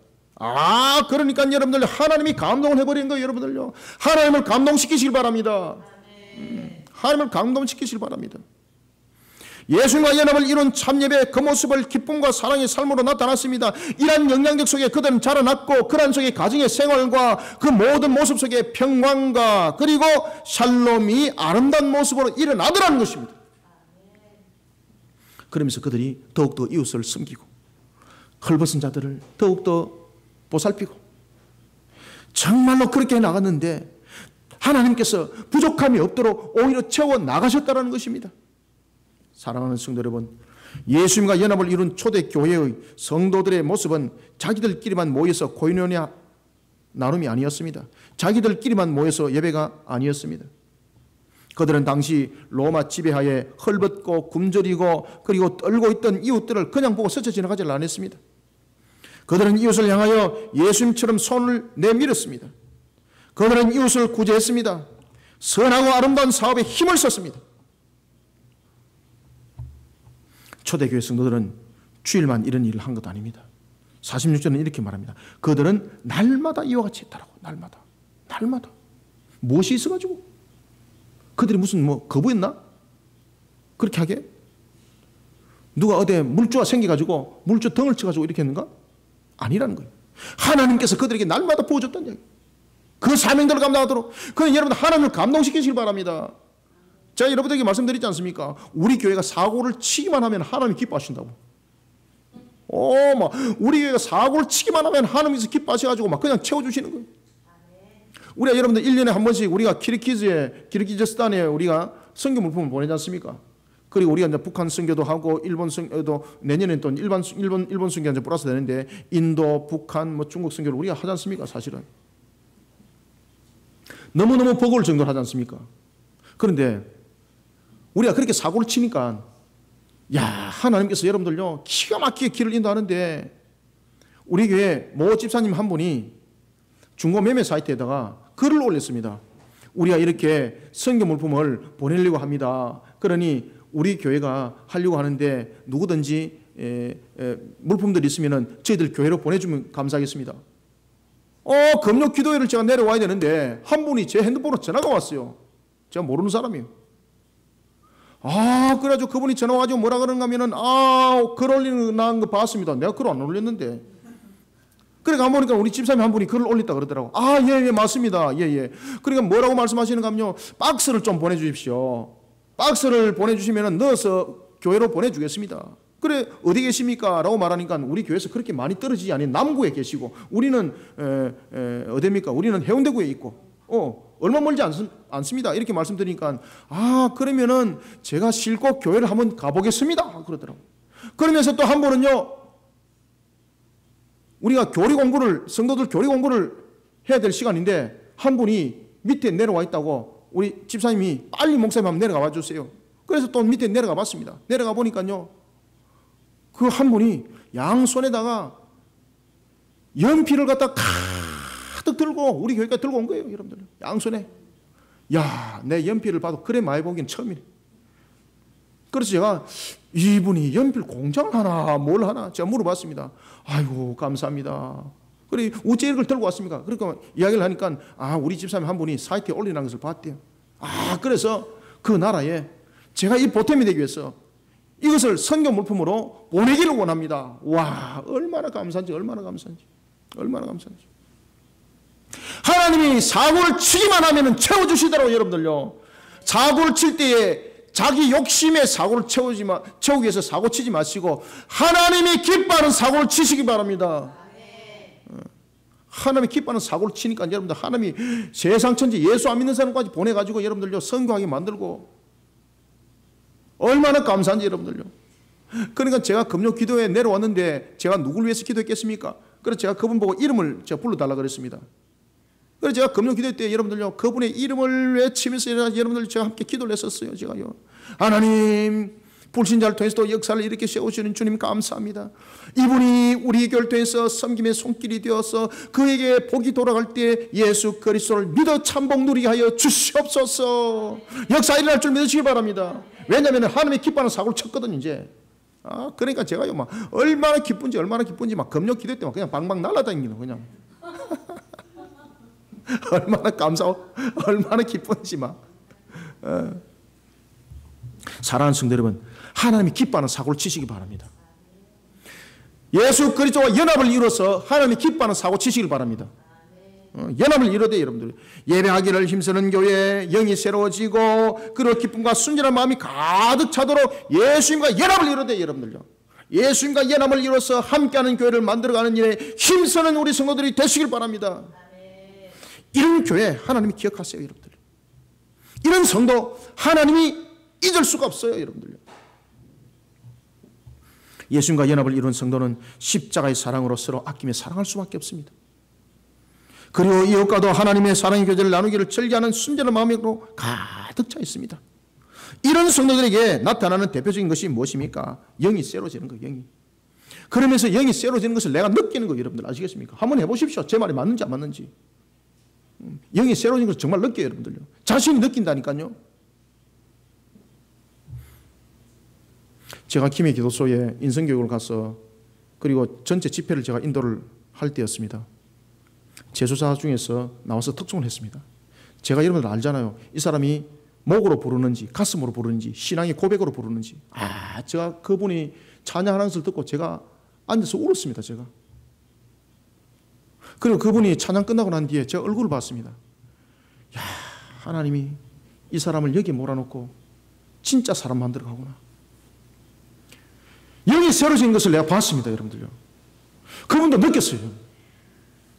그러니까 여러분들 하나님이 감동을 해버린 거예요. 여러분들요. 하나님을 감동시키시길 바랍니다. 하나님을 감동시키시길 바랍니다. 예수님과 연합을 이룬 참예배 그 모습을 기쁨과 사랑의 삶으로 나타났습니다. 이러한 영향력 속에 그들은 자라났고 그러한 속에 가정의 생활과 그 모든 모습 속에 평강과 그리고 샬롬이 아름다운 모습으로 일어나더라는 것입니다. 그러면서 그들이 더욱더 이웃을 섬기고 헐벗은 자들을 더욱더 보살피고 정말로 그렇게 나갔는데 하나님께서 부족함이 없도록 오히려 채워 나가셨다는 것입니다. 사랑하는 성도 여러분, 예수님과 연합을 이룬 초대교회의 성도들의 모습은 자기들끼리만 모여서 코이노니아 나눔이 아니었습니다. 자기들끼리만 모여서 예배가 아니었습니다. 그들은 당시 로마 지배하에 헐벗고 굶주리고 그리고 떨고 있던 이웃들을 그냥 보고 스쳐 지나가지 않았습니다. 그들은 이웃을 향하여 예수님처럼 손을 내밀었습니다. 그들은 이웃을 구제했습니다. 선하고 아름다운 사업에 힘을 썼습니다. 초대교회 성도들은 주일만 이런 일을 한 것도 아닙니다. 46절은 이렇게 말합니다. 그들은 날마다 이와 같이 했다라고. 날마다. 무엇이 있어가지고? 그들이 무슨 거부했나? 그렇게 하게? 누가 어디 물주가 생겨가지고 물주 덩을 쳐가지고 이렇게 했는가? 아니라는 거예요. 하나님께서 그들에게 날마다 부어줬다는 얘기예요. 그 사명들을 감당하도록. 그러니 여러분 하나님을 감동시키시길 바랍니다. 제가 여러분들에게 말씀드리지 않습니까? 우리 교회가 사고를 치기만 하면 하나님이 기뻐하신다고. 우리 교회가 사고를 치기만 하면 하나님께서 기뻐하셔가지고 막 그냥 채워주시는 거예요. 우리가 여러분들 1년에 한 번씩 우리가 키르기즈스탄에 우리가 선교 물품을 보내지 않습니까? 그리고 우리가 이제 북한 선교도 하고 일본 선교도 내년에 또 일본 선교가 이제 플러스 되는데 인도, 북한, 중국 선교를 우리가 하지 않습니까? 사실은 너무너무 버거울 정도로 하지 않습니까? 그런데 우리가 그렇게 사고를 치니까 하나님께서 여러분들요 기가 막히게 길을 인도하는데 우리 교회 모 집사님 한 분이 중고 매매 사이트에다가 글을 올렸습니다. 우리가 이렇게 선교 물품을 보내려고 합니다. 그러니 우리 교회가 하려고 하는데 누구든지 물품들이 있으면 저희들 교회로 보내주면 감사하겠습니다. 금요 기도회를 제가 내려와야 되는데 한 분이 제 핸드폰으로 전화가 왔어요. 제가 모르는 사람이에요. 그래가지고 그분이 전화 와가지고 뭐라 그러는가 하면은 글 올리는 거 봤습니다. 내가 글 안 올렸는데. 그러니까 보니까 우리 집사님 한 분이 글을 올렸다 그러더라고. 예, 맞습니다. 예. 그러니까 뭐라고 말씀하시는가 하면요. 박스를 좀 보내주십시오. 박스를 보내주시면 넣어서 교회로 보내주겠습니다. 그래 어디 계십니까? 라고 말하니까 우리 교회에서 그렇게 많이 떨어지지 않은 남구에 계시고 우리는 어디입니까? 우리는 해운대구에 있고 얼마 멀지 않습니다. 이렇게 말씀드리니까 그러면은 제가 실고 교회를 한번 가보겠습니다. 그러더라고요. 그러면서 또 한 번은요. 우리가 성도들 교리 공부를 해야 될 시간인데 한 분이 밑에 내려와 있다고 우리 집사님이 빨리 목사님 한번 내려가 봐주세요. 그래서 또 밑에 내려가 봤습니다. 내려가 보니까요. 그 한 분이 양손에다가 연필을 갖다 가득 들고 우리 교회까지 들고 온 거예요. 여러분들 양손에. 내 연필을 봐도 그래 많이 보긴 처음이네. 그래서 제가 이분이 연필 공장을 하나 뭘 하나 제가 물어봤습니다. 아이고 감사합니다. 그래 어째 이걸 들고 왔습니까? 그러니까 이야기를 하니까 우리 집사님 한 분이 사이트에 올리는 것을 봤대요. 그래서 그 나라에 제가 이 보탬이 되기 위해서 이것을 선교 물품으로 보내기를 원합니다. 얼마나 감사한지. 하나님이 사고를 치기만 하면 채워주시더라고요. 여러분들요. 사고를 칠 때에 자기 욕심에 사고를 채우기 위해서 사고 치지 마시고 하나님이 기뻐하는 사고를 치시기 바랍니다. 하나님이 기뻐하는 사고를 치니까 여러분들 하나님이 세상 천지 예수 안 믿는 사람까지 보내가지고 여러분들요 성교하게 만들고 얼마나 감사한지 여러분들요. 그러니까 제가 금요 기도에 내려왔는데 제가 누구를 위해서 기도했겠습니까? 그래서 제가 그분 보고 이름을 제가 불러달라 그랬습니다. 그래서 제가 금요 기도 때 여러분들요 그분의 이름을 외치면서 여러분들 제가 함께 기도를 했었어요. 제가요 하나님 불신자를 통해서도 역사를 이렇게 세우시는 주님 감사합니다. 이분이 우리 교회에서 섬김의 손길이 되어서 그에게 복이 돌아갈 때 예수 그리스도를 믿어 참복 누리게 하여 주시옵소서. 역사 일어날 줄 믿으시기 바랍니다. 왜냐하면 하나님이 기뻐하는 사고를 쳤거든요 이제. 그러니까 제가요 막 얼마나 기쁜지 막 금요 기도 때 막 그냥 방방 날아다니는 그냥 얼마나 감사하고 얼마나 기쁜지 막. 사랑하는 성도 여러분, 하나님이 기뻐하는 사고를 치시기 바랍니다. 예수 그리스도와 연합을 이루어서 하나님이 기뻐하는 사고 치시길 바랍니다. 연합을 이루되 여러분들 예배하기를 힘쓰는 교회 영이 새로워지고 그리고 기쁨과 순전한 마음이 가득 차도록 예수님과 연합을 이루되 여러분들요 예수님과 연합을 이루어서 함께하는 교회를 만들어가는 일에 힘쓰는 우리 성도들이 되시길 바랍니다. 이런 교회 하나님이 기억하세요 여러분들. 이런 성도 하나님이 잊을 수가 없어요 여러분들요. 예수님과 연합을 이룬 성도는 십자가의 사랑으로 서로 아끼며 사랑할 수밖에 없습니다. 그리고 이웃과도 하나님의 사랑의 교제를 나누기를 즐겨하는 순전한 마음으로 가득 차 있습니다. 이런 성도들에게 나타나는 대표적인 것이 무엇입니까? 영이 새로워지는 거예요. 영이. 그러면서 영이 새로워지는 것을 내가 느끼는 거예요. 여러분들 아시겠습니까? 한번 해보십시오. 제 말이 맞는지 안 맞는지. 영이 새로워지는 것을 정말 느껴요. 여러분들요. 자신이 느낀다니까요. 제가 김해 기도소에 인성교육을 가서 그리고 전체 집회를 제가 인도를 할 때였습니다. 재수자 중에서 나와서 특송을 했습니다. 제가 여러분들 알잖아요. 이 사람이 목으로 부르는지 가슴으로 부르는지 신앙의 고백으로 부르는지. 제가 그분이 찬양하는 것을 듣고 제가 앉아서 울었습니다. 제가. 그리고 그분이 찬양 끝나고 난 뒤에 제가 얼굴을 봤습니다. 야, 하나님이 이 사람을 여기 몰아놓고 진짜 사람 만들어 가구나. 영이 새로워진 것을 내가 봤습니다. 여러분들요. 그분도 느꼈어요.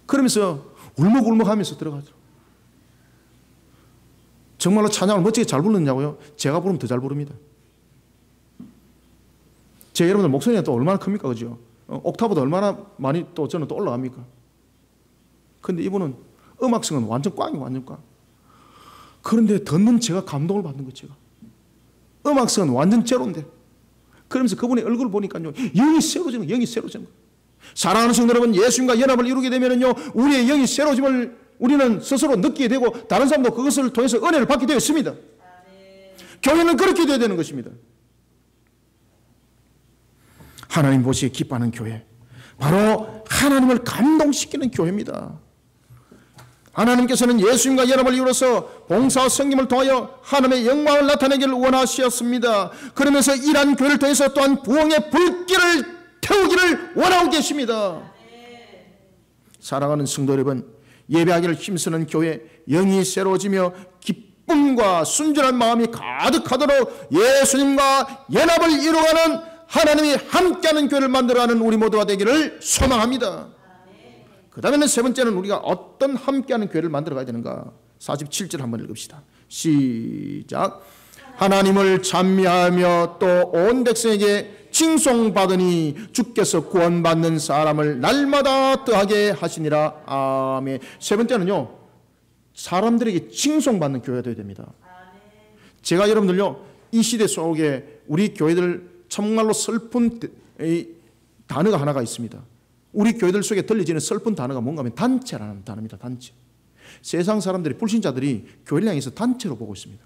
그러면서 울먹울먹 하면서 들어가죠. 정말로 찬양을 멋지게 잘 부르느냐고요? 제가 부르면 더 잘 부릅니다. 제 여러분들 목소리가 또 얼마나 큽니까? 그죠? 옥타브도 얼마나 많이 또 저는 또 올라갑니까? 근데 이분은 음악성은 완전 꽝이에요. 완전 꽝. 그런데 듣는 제가 감동을 받는 거죠. 제가. 음악성은 완전 제로인데. 그러면서 그분의 얼굴을 보니까요. 영이 새로워지는 거예요. 영이 새로워지는 거예요. 사랑하는 성도 여러분, 예수님과 연합을 이루게 되면요, 우리의 영이 새로워짐을 우리는 스스로 느끼게 되고 다른 사람도 그것을 통해서 은혜를 받게 되어 있습니다. 교회는 그렇게 되어야 되는 것입니다. 하나님 보시기에 기뻐하는 교회, 바로 하나님을 감동시키는 교회입니다. 하나님께서는 예수님과 연합을 이루어서 봉사와 섬김을 통하여 하나님의 영광을 나타내기를 원하셨습니다. 그러면서 이러한 교회를 통해서 또한 부흥의 불길을 태우기를 원하고 계십니다. 사랑하는 성도 여러분, 예배하기를 힘쓰는 교회, 영이 새로워지며 기쁨과 순전한 마음이 가득하도록 예수님과 연합을 이루어가는 하나님이 함께하는 교회를 만들어가는 우리 모두가 되기를 소망합니다. 그 다음에는 세 번째는 우리가 어떤 함께하는 교회를 만들어가야 되는가? 47절 한번 읽읍시다. 시작. 하나님을 찬미하며 또 온 백성에게 칭송받으니 주께서 구원받는 사람을 날마다 더하게 하시니라. 아멘. 세 번째는요, 사람들에게 칭송받는 교회가 되어야 됩니다. 제가 여러분들요, 이 시대 속에 우리 교회들 정말로 슬픈 단어가 하나가 있습니다. 우리 교회들 속에 들려지는 슬픈 단어가 뭔가 하면 단체라는 단어입니다. 단체. 세상 사람들이, 불신자들이 교회를 향해서 단체로 보고 있습니다.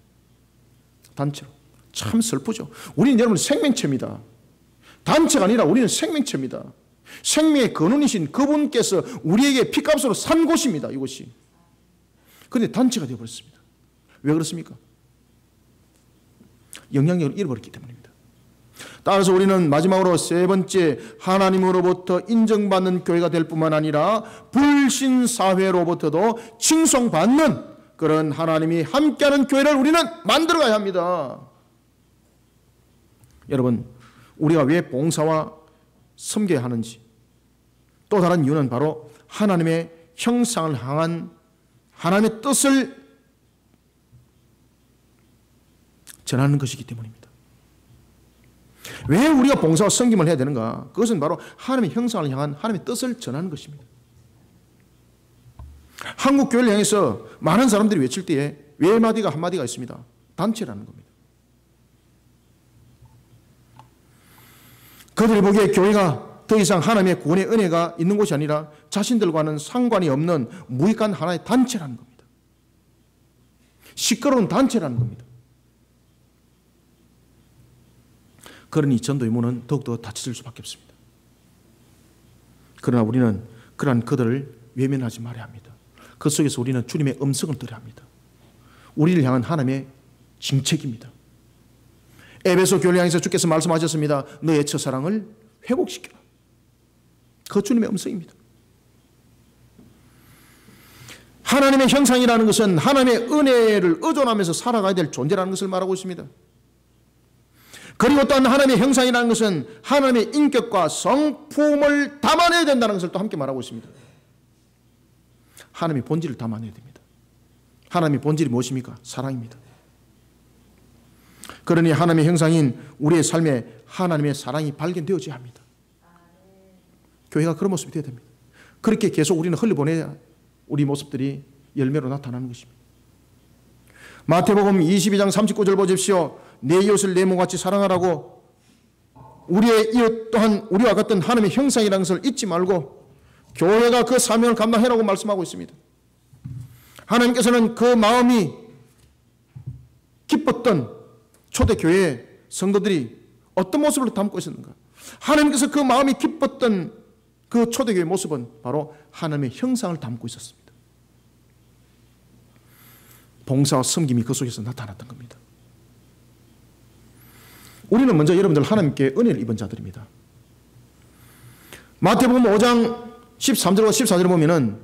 단체로. 참 슬프죠. 우리는 여러분 생명체입니다. 단체가 아니라 우리는 생명체입니다. 생명의 근원이신 그분께서 우리에게 피값으로 산 곳입니다. 이곳이. 그런데 단체가 되어버렸습니다. 왜 그렇습니까? 영향력을 잃어버렸기 때문입니다. 따라서 우리는 마지막으로 세 번째, 하나님으로부터 인정받는 교회가 될 뿐만 아니라 불신사회로부터도 칭송받는 그런 하나님이 함께하는 교회를 우리는 만들어가야 합니다. 여러분, 우리가 왜 봉사와 섬겨야 하는지 또 다른 이유는 바로 하나님의 형상을 향한 하나님의 뜻을 전하는 것이기 때문입니다. 왜 우리가 봉사와 섬김을 해야 되는가? 그것은 바로 하나님의 형상을 향한 하나님의 뜻을 전하는 것입니다. 한국 교회를 향해서 많은 사람들이 외칠 때에 외마디가 한마디가 있습니다. 단체라는 겁니다. 그들이 보기에 교회가 더 이상 하나님의 구원의 은혜가 있는 곳이 아니라 자신들과는 상관이 없는 무익한 하나의 단체라는 겁니다. 시끄러운 단체라는 겁니다. 그러니 전도의 문은 더욱더 닫혀질 수밖에 없습니다. 그러나 우리는 그러한 그들을 외면하지 말아야 합니다. 그 속에서 우리는 주님의 음성을 들어야 합니다. 우리를 향한 하나님의 징책입니다. 에베소 교회를 향해서 주께서 말씀하셨습니다. 너의 첫사랑을 회복시켜라. 그 주님의 음성입니다. 하나님의 형상이라는 것은 하나님의 은혜를 의존하면서 살아가야 될 존재라는 것을 말하고 있습니다. 그리고 또한 하나님의 형상이라는 것은 하나님의 인격과 성품을 담아내야 된다는 것을 또 함께 말하고 있습니다. 하나님의 본질을 담아내야 됩니다. 하나님의 본질이 무엇입니까? 사랑입니다. 그러니 하나님의 형상인 우리의 삶에 하나님의 사랑이 발견되어져야 합니다. 교회가 그런 모습이 되어야 됩니다. 그렇게 계속 우리는 흘려보내야 우리 모습들이 열매로 나타나는 것입니다. 마태복음 22장 39절 보십시오. 내 이웃을 내 몸같이 사랑하라고 우리의 이웃 또한 우리와 같은 하나님의 형상이라는 것을 잊지 말고 교회가 그 사명을 감당해라고 말씀하고 있습니다. 하나님께서는 그 마음이 기뻤던 초대교회의 성도들이 어떤 모습을 담고 있었는가? 하나님께서 그 마음이 기뻤던 그 초대교회의 모습은 바로 하나님의 형상을 담고 있었습니다. 봉사와 섬김이 그 속에서 나타났던 겁니다. 우리는 먼저 여러분들 하나님께 은혜를 입은 자들입니다. 마태복음 5장 13절과 14절을 보면은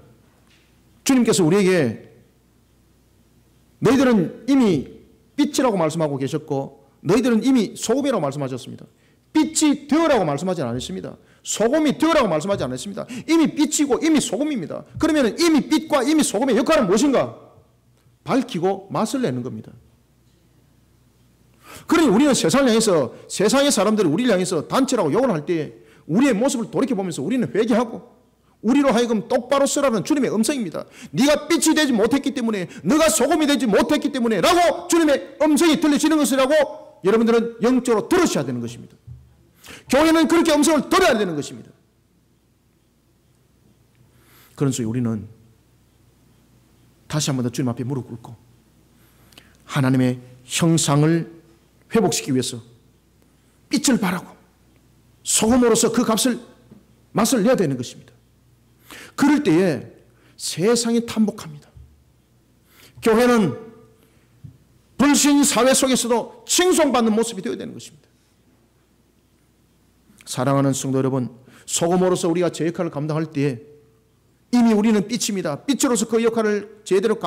주님께서 우리에게 너희들은 이미 빛이라고 말씀하고 계셨고 너희들은 이미 소금이라고 말씀하셨습니다. 빛이 되어라고 말씀하지 않으십니다. 소금이 되어라고 말씀하지 않으십니다. 이미 빛이고 이미 소금입니다. 그러면 이미 빛과 이미 소금의 역할은 무엇인가? 밝히고 맛을 내는 겁니다. 그러니 우리는 세상을 향해서 세상의 사람들이 우리를 향해서 단체라고 욕을 할 때 우리의 모습을 돌이켜보면서 우리는 회개하고 우리로 하여금 똑바로 쓰라는 주님의 음성입니다. 네가 빛이 되지 못했기 때문에 네가 소금이 되지 못했기 때문에 라고 주님의 음성이 들리시는 것이라고 여러분들은 영적으로 들으셔야 되는 것입니다. 교회는 그렇게 음성을 들어야 되는 것입니다. 그런 속에 우리는 다시 한 번 더 주님 앞에 무릎 꿇고 하나님의 형상을 회복시키기 위해서 빛을 발하고 소금으로서 그 맛을 내야 되는 것입니다. 그럴 때에 세상이 탐복합니다. 교회는 불신 사회 속에서도 칭송받는 모습이 되어야 되는 것입니다. 사랑하는 성도 여러분, 소금으로서 우리가 제 역할을 감당할 때에 이미 우리는 빛입니다. 빛으로서 그 역할을 제대로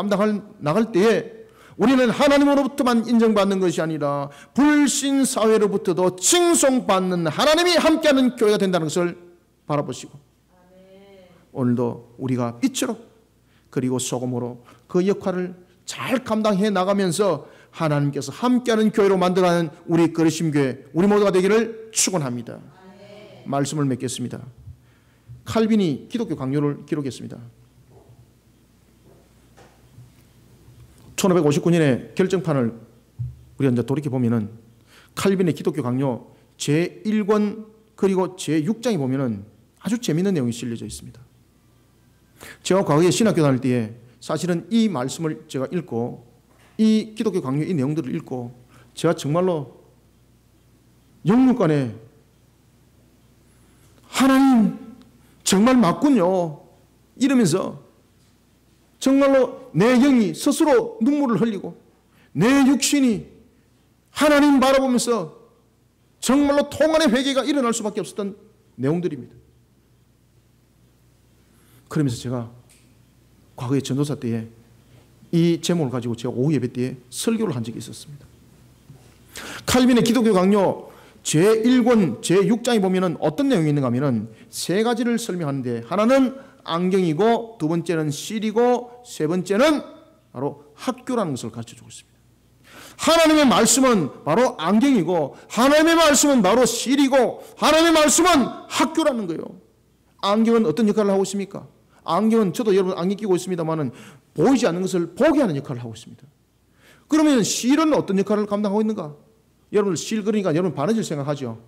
나갈 때에 우리는 하나님으로부터만 인정받는 것이 아니라 불신 사회로부터도 칭송받는 하나님이 함께하는 교회가 된다는 것을 바라보시고 오늘도 우리가 빛으로 그리고 소금으로 그 역할을 잘 감당해 나가면서 하나님께서 함께하는 교회로 만들어가는 우리 그리심교회 우리 모두가 되기를 축원합니다. 말씀을 맺겠습니다. 칼빈이 기독교 강요를 기록했습니다. 1559년에 결정판을 우리가 이제 돌이켜보면은 칼빈의 기독교 강요 제1권 그리고 제6장에 보면은 아주 재미있는 내용이 실려져 있습니다. 제가 과거에 신학교 다닐 때에 사실은 이 말씀을 제가 읽고 이 기독교 강요 이 내용들을 읽고 제가 정말로 영문관에 하나님 정말 맞군요 이러면서 정말로 내 영이 스스로 눈물을 흘리고 내 육신이 하나님 바라보면서 정말로 통한의 회개가 일어날 수밖에 없었던 내용들입니다. 그러면서 제가 과거에 전도사 때에 이 제목을 가지고 제가 오후 예배 때에 설교를 한 적이 있었습니다. 칼빈의 기독교 강요 제1권 제6장에 보면은 어떤 내용이 있는가 하면은 세 가지를 설명하는데, 하나는 안경이고, 두 번째는 실이고, 세 번째는 바로 학교라는 것을 가르쳐주고 있습니다. 하나님의 말씀은 바로 안경이고, 하나님의 말씀은 바로 실이고, 하나님의 말씀은 학교라는 거예요. 안경은 어떤 역할을 하고 있습니까? 안경은, 저도 여러분 안경 끼고 있습니다만은 보이지 않는 것을 보게 하는 역할을 하고 있습니다. 그러면 실은 어떤 역할을 감당하고 있는가? 여러분 실 그러니까 여러분 바느질 생각하죠.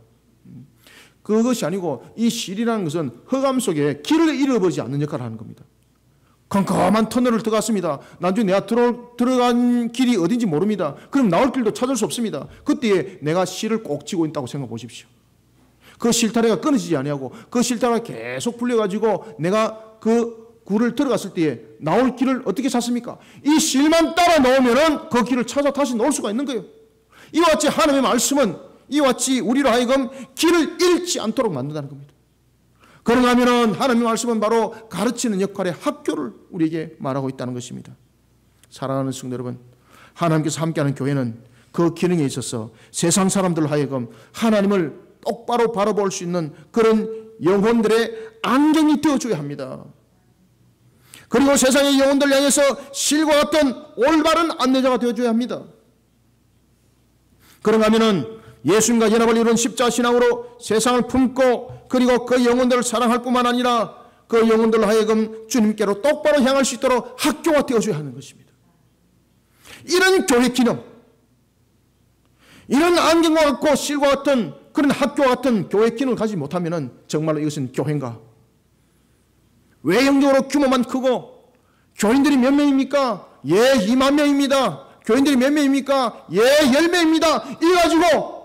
그것이 아니고 이 실이라는 것은 흑암 속에 길을 잃어버리지 않는 역할을 하는 겁니다. 컴컴한 터널을 들어갔습니다. 나중에 내가 들어간 길이 어딘지 모릅니다. 그럼 나올 길도 찾을 수 없습니다. 그때에 내가 실을 꼭 쥐고 있다고 생각해 보십시오. 그 실타래가 끊어지지 아니하고 그 실타래가 계속 풀려가지고 내가 그 굴을 들어갔을 때에 나올 길을 어떻게 찾습니까? 이 실만 따라 놓으면은 그 길을 찾아 다시 놓을 수가 있는 거예요. 이와 같이 하나님의 말씀은 이와 같이 우리로 하여금 길을 잃지 않도록 만든다는 겁니다. 그런가 하면은 하나님의 말씀은 바로 가르치는 역할의 학교를 우리에게 말하고 있다는 것입니다. 사랑하는 성도 여러분, 하나님께서 함께하는 교회는 그 기능에 있어서 세상 사람들 하여금 하나님을 똑바로 바라볼 수 있는 그런 영혼들의 안경이 되어줘야 합니다. 그리고 세상의 영혼들 향해서 실과 같은 올바른 안내자가 되어줘야 합니다. 그런가 하면은 예수님과 연합을 이룬 십자가 신앙으로 세상을 품고, 그리고 그 영혼들을 사랑할 뿐만 아니라 그 영혼들을 하여금 주님께로 똑바로 향할 수 있도록 학교가 되어줘야 하는 것입니다. 이런 교회 기능, 이런 안경과 같고 실과 같은 그런 학교와 같은 교회 기능을 가지지 못하면 정말로 이것은 교회인가? 외형적으로 규모만 크고 교인들이 몇 명입니까? 예, 2만 명입니다. 교인들이 몇 명입니까? 예, 10명입니다. 이래가지고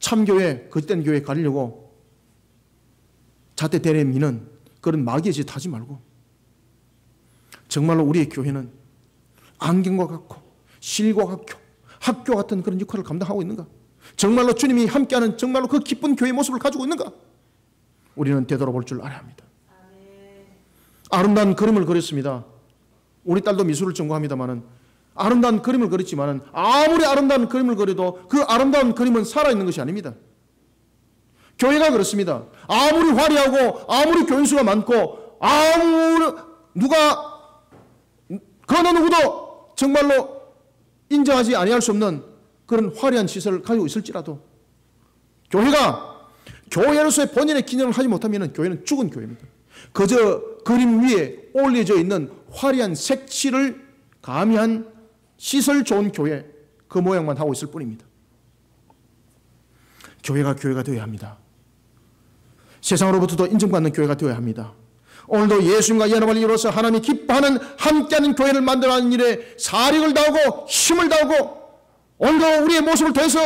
참교회, 거짓된 교회 가리려고 잣대 대례 미는 그런 마귀의 짓 하지 말고, 정말로 우리의 교회는 안경과 같고 실과 같고 학교 같은 그런 역할을 감당하고 있는가? 정말로 주님이 함께하는 정말로 그 기쁜 교회의 모습을 가지고 있는가? 우리는 되돌아볼 줄 알아야 합니다. 아름다운 그림을 그렸습니다. 우리 딸도 미술을 전공합니다만은 아름다운 그림을 그렸지만은 아무리 아름다운 그림을 그려도 그 아름다운 그림은 살아있는 것이 아닙니다. 교회가 그렇습니다. 아무리 화려하고 아무리 교인수가 많고 아무리 누가 그 어느 누구도 정말로 인정하지 아니할 수 없는 그런 화려한 시설을 가지고 있을지라도 교회가 교회로서의 본연의 기능을 하지 못하면 교회는 죽은 교회입니다. 그저 그림 위에 올려져 있는 화려한 색칠을 가미한 시설 좋은 교회, 그 모양만 하고 있을 뿐입니다. 교회가 되어야 합니다. 세상으로부터도 인정받는 교회가 되어야 합니다. 오늘도 예수님과 연합을 이루어서 하나님이 기뻐하는 함께하는 교회를 만들어가는 일에 사력을 다하고 힘을 다하고, 오늘도 우리의 모습을 통해서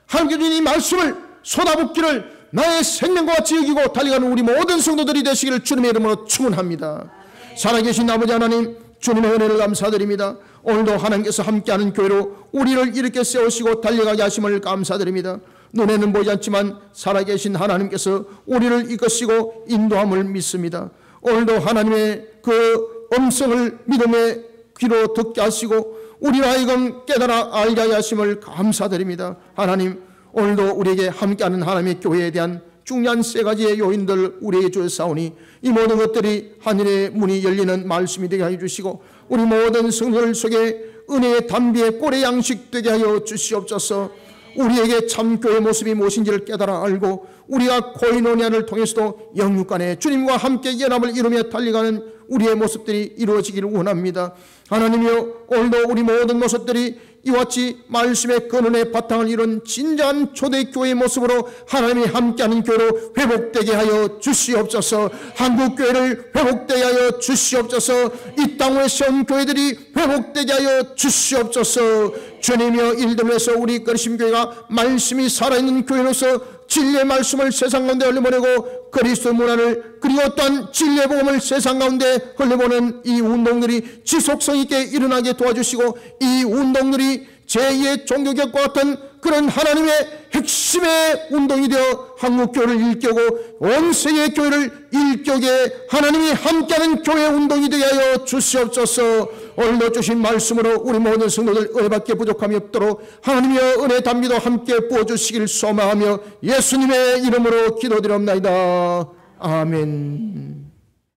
하나님께 주신 이 말씀을 쏟아붓기를 나의 생명과 같이 여기고 달려가는 우리 모든 성도들이 되시기를 주님의 이름으로 축원합니다. 살아계신 아버지 하나님, 주님의 은혜를 감사드립니다. 오늘도 하나님께서 함께하는 교회로 우리를 이렇게 세우시고 달려가게 하심을 감사드립니다. 눈에는 보이지 않지만 살아계신 하나님께서 우리를 이끄시고 인도함을 믿습니다. 오늘도 하나님의 그 음성을 믿음의 귀로 듣게 하시고 우리와 하여금 깨달아 알게 하심을 감사드립니다. 하나님, 오늘도 우리에게 함께하는 하나님의 교회에 대한 중요한 세 가지의 요인들 우리에게 주셨사오니 이 모든 것들이 하늘의 문이 열리는 말씀이 되게 하여 주시고 우리 모든 성도들 속에 은혜의 담비의 꼴의 양식 되게 하여 주시옵소서. 우리에게 참 교회의 모습이 무엇인지를 깨달아 알고 우리가 코이노니아를 통해서도 영육 간에 주님과 함께 연합을 이루며 달려가는 우리의 모습들이 이루어지기를 원합니다. 하나님이여, 오늘도 우리 모든 모습들이 이와 같이 말씀의 근원의 바탕을 이룬 진정한 초대교회의 모습으로 하나님이 함께하는 교회로 회복되게 하여 주시옵소서. 한국교회를 회복되게 하여 주시옵소서. 이 땅에 세운 교회들이 회복되게 하여 주시옵소서. 주님이여, 일들에서 우리 그리심교회가 말씀이 살아있는 교회로서 진리의 말씀을 세상 가운데 흘려보내고 그리스도 문화를 그리고 또한 진리의 복음을 세상 가운데 흘려보낸 이 운동들이 지속성 있게 일어나게 도와주시고 이 운동들이 제2의 종교개혁과 같은 그런 하나님의 핵심의 운동이 되어 한국교회를 일깨우고 온 세계의 교회를 일깨우게 하나님이 함께하는 교회 운동이 되게 하여 주시옵소서. 오늘도 주신 말씀으로 우리 모든 성도들 은혜밖에 부족함이 없도록 하나님의 은혜 담비도 함께 부어주시길 소망하며 예수님의 이름으로 기도드립니다. 아멘.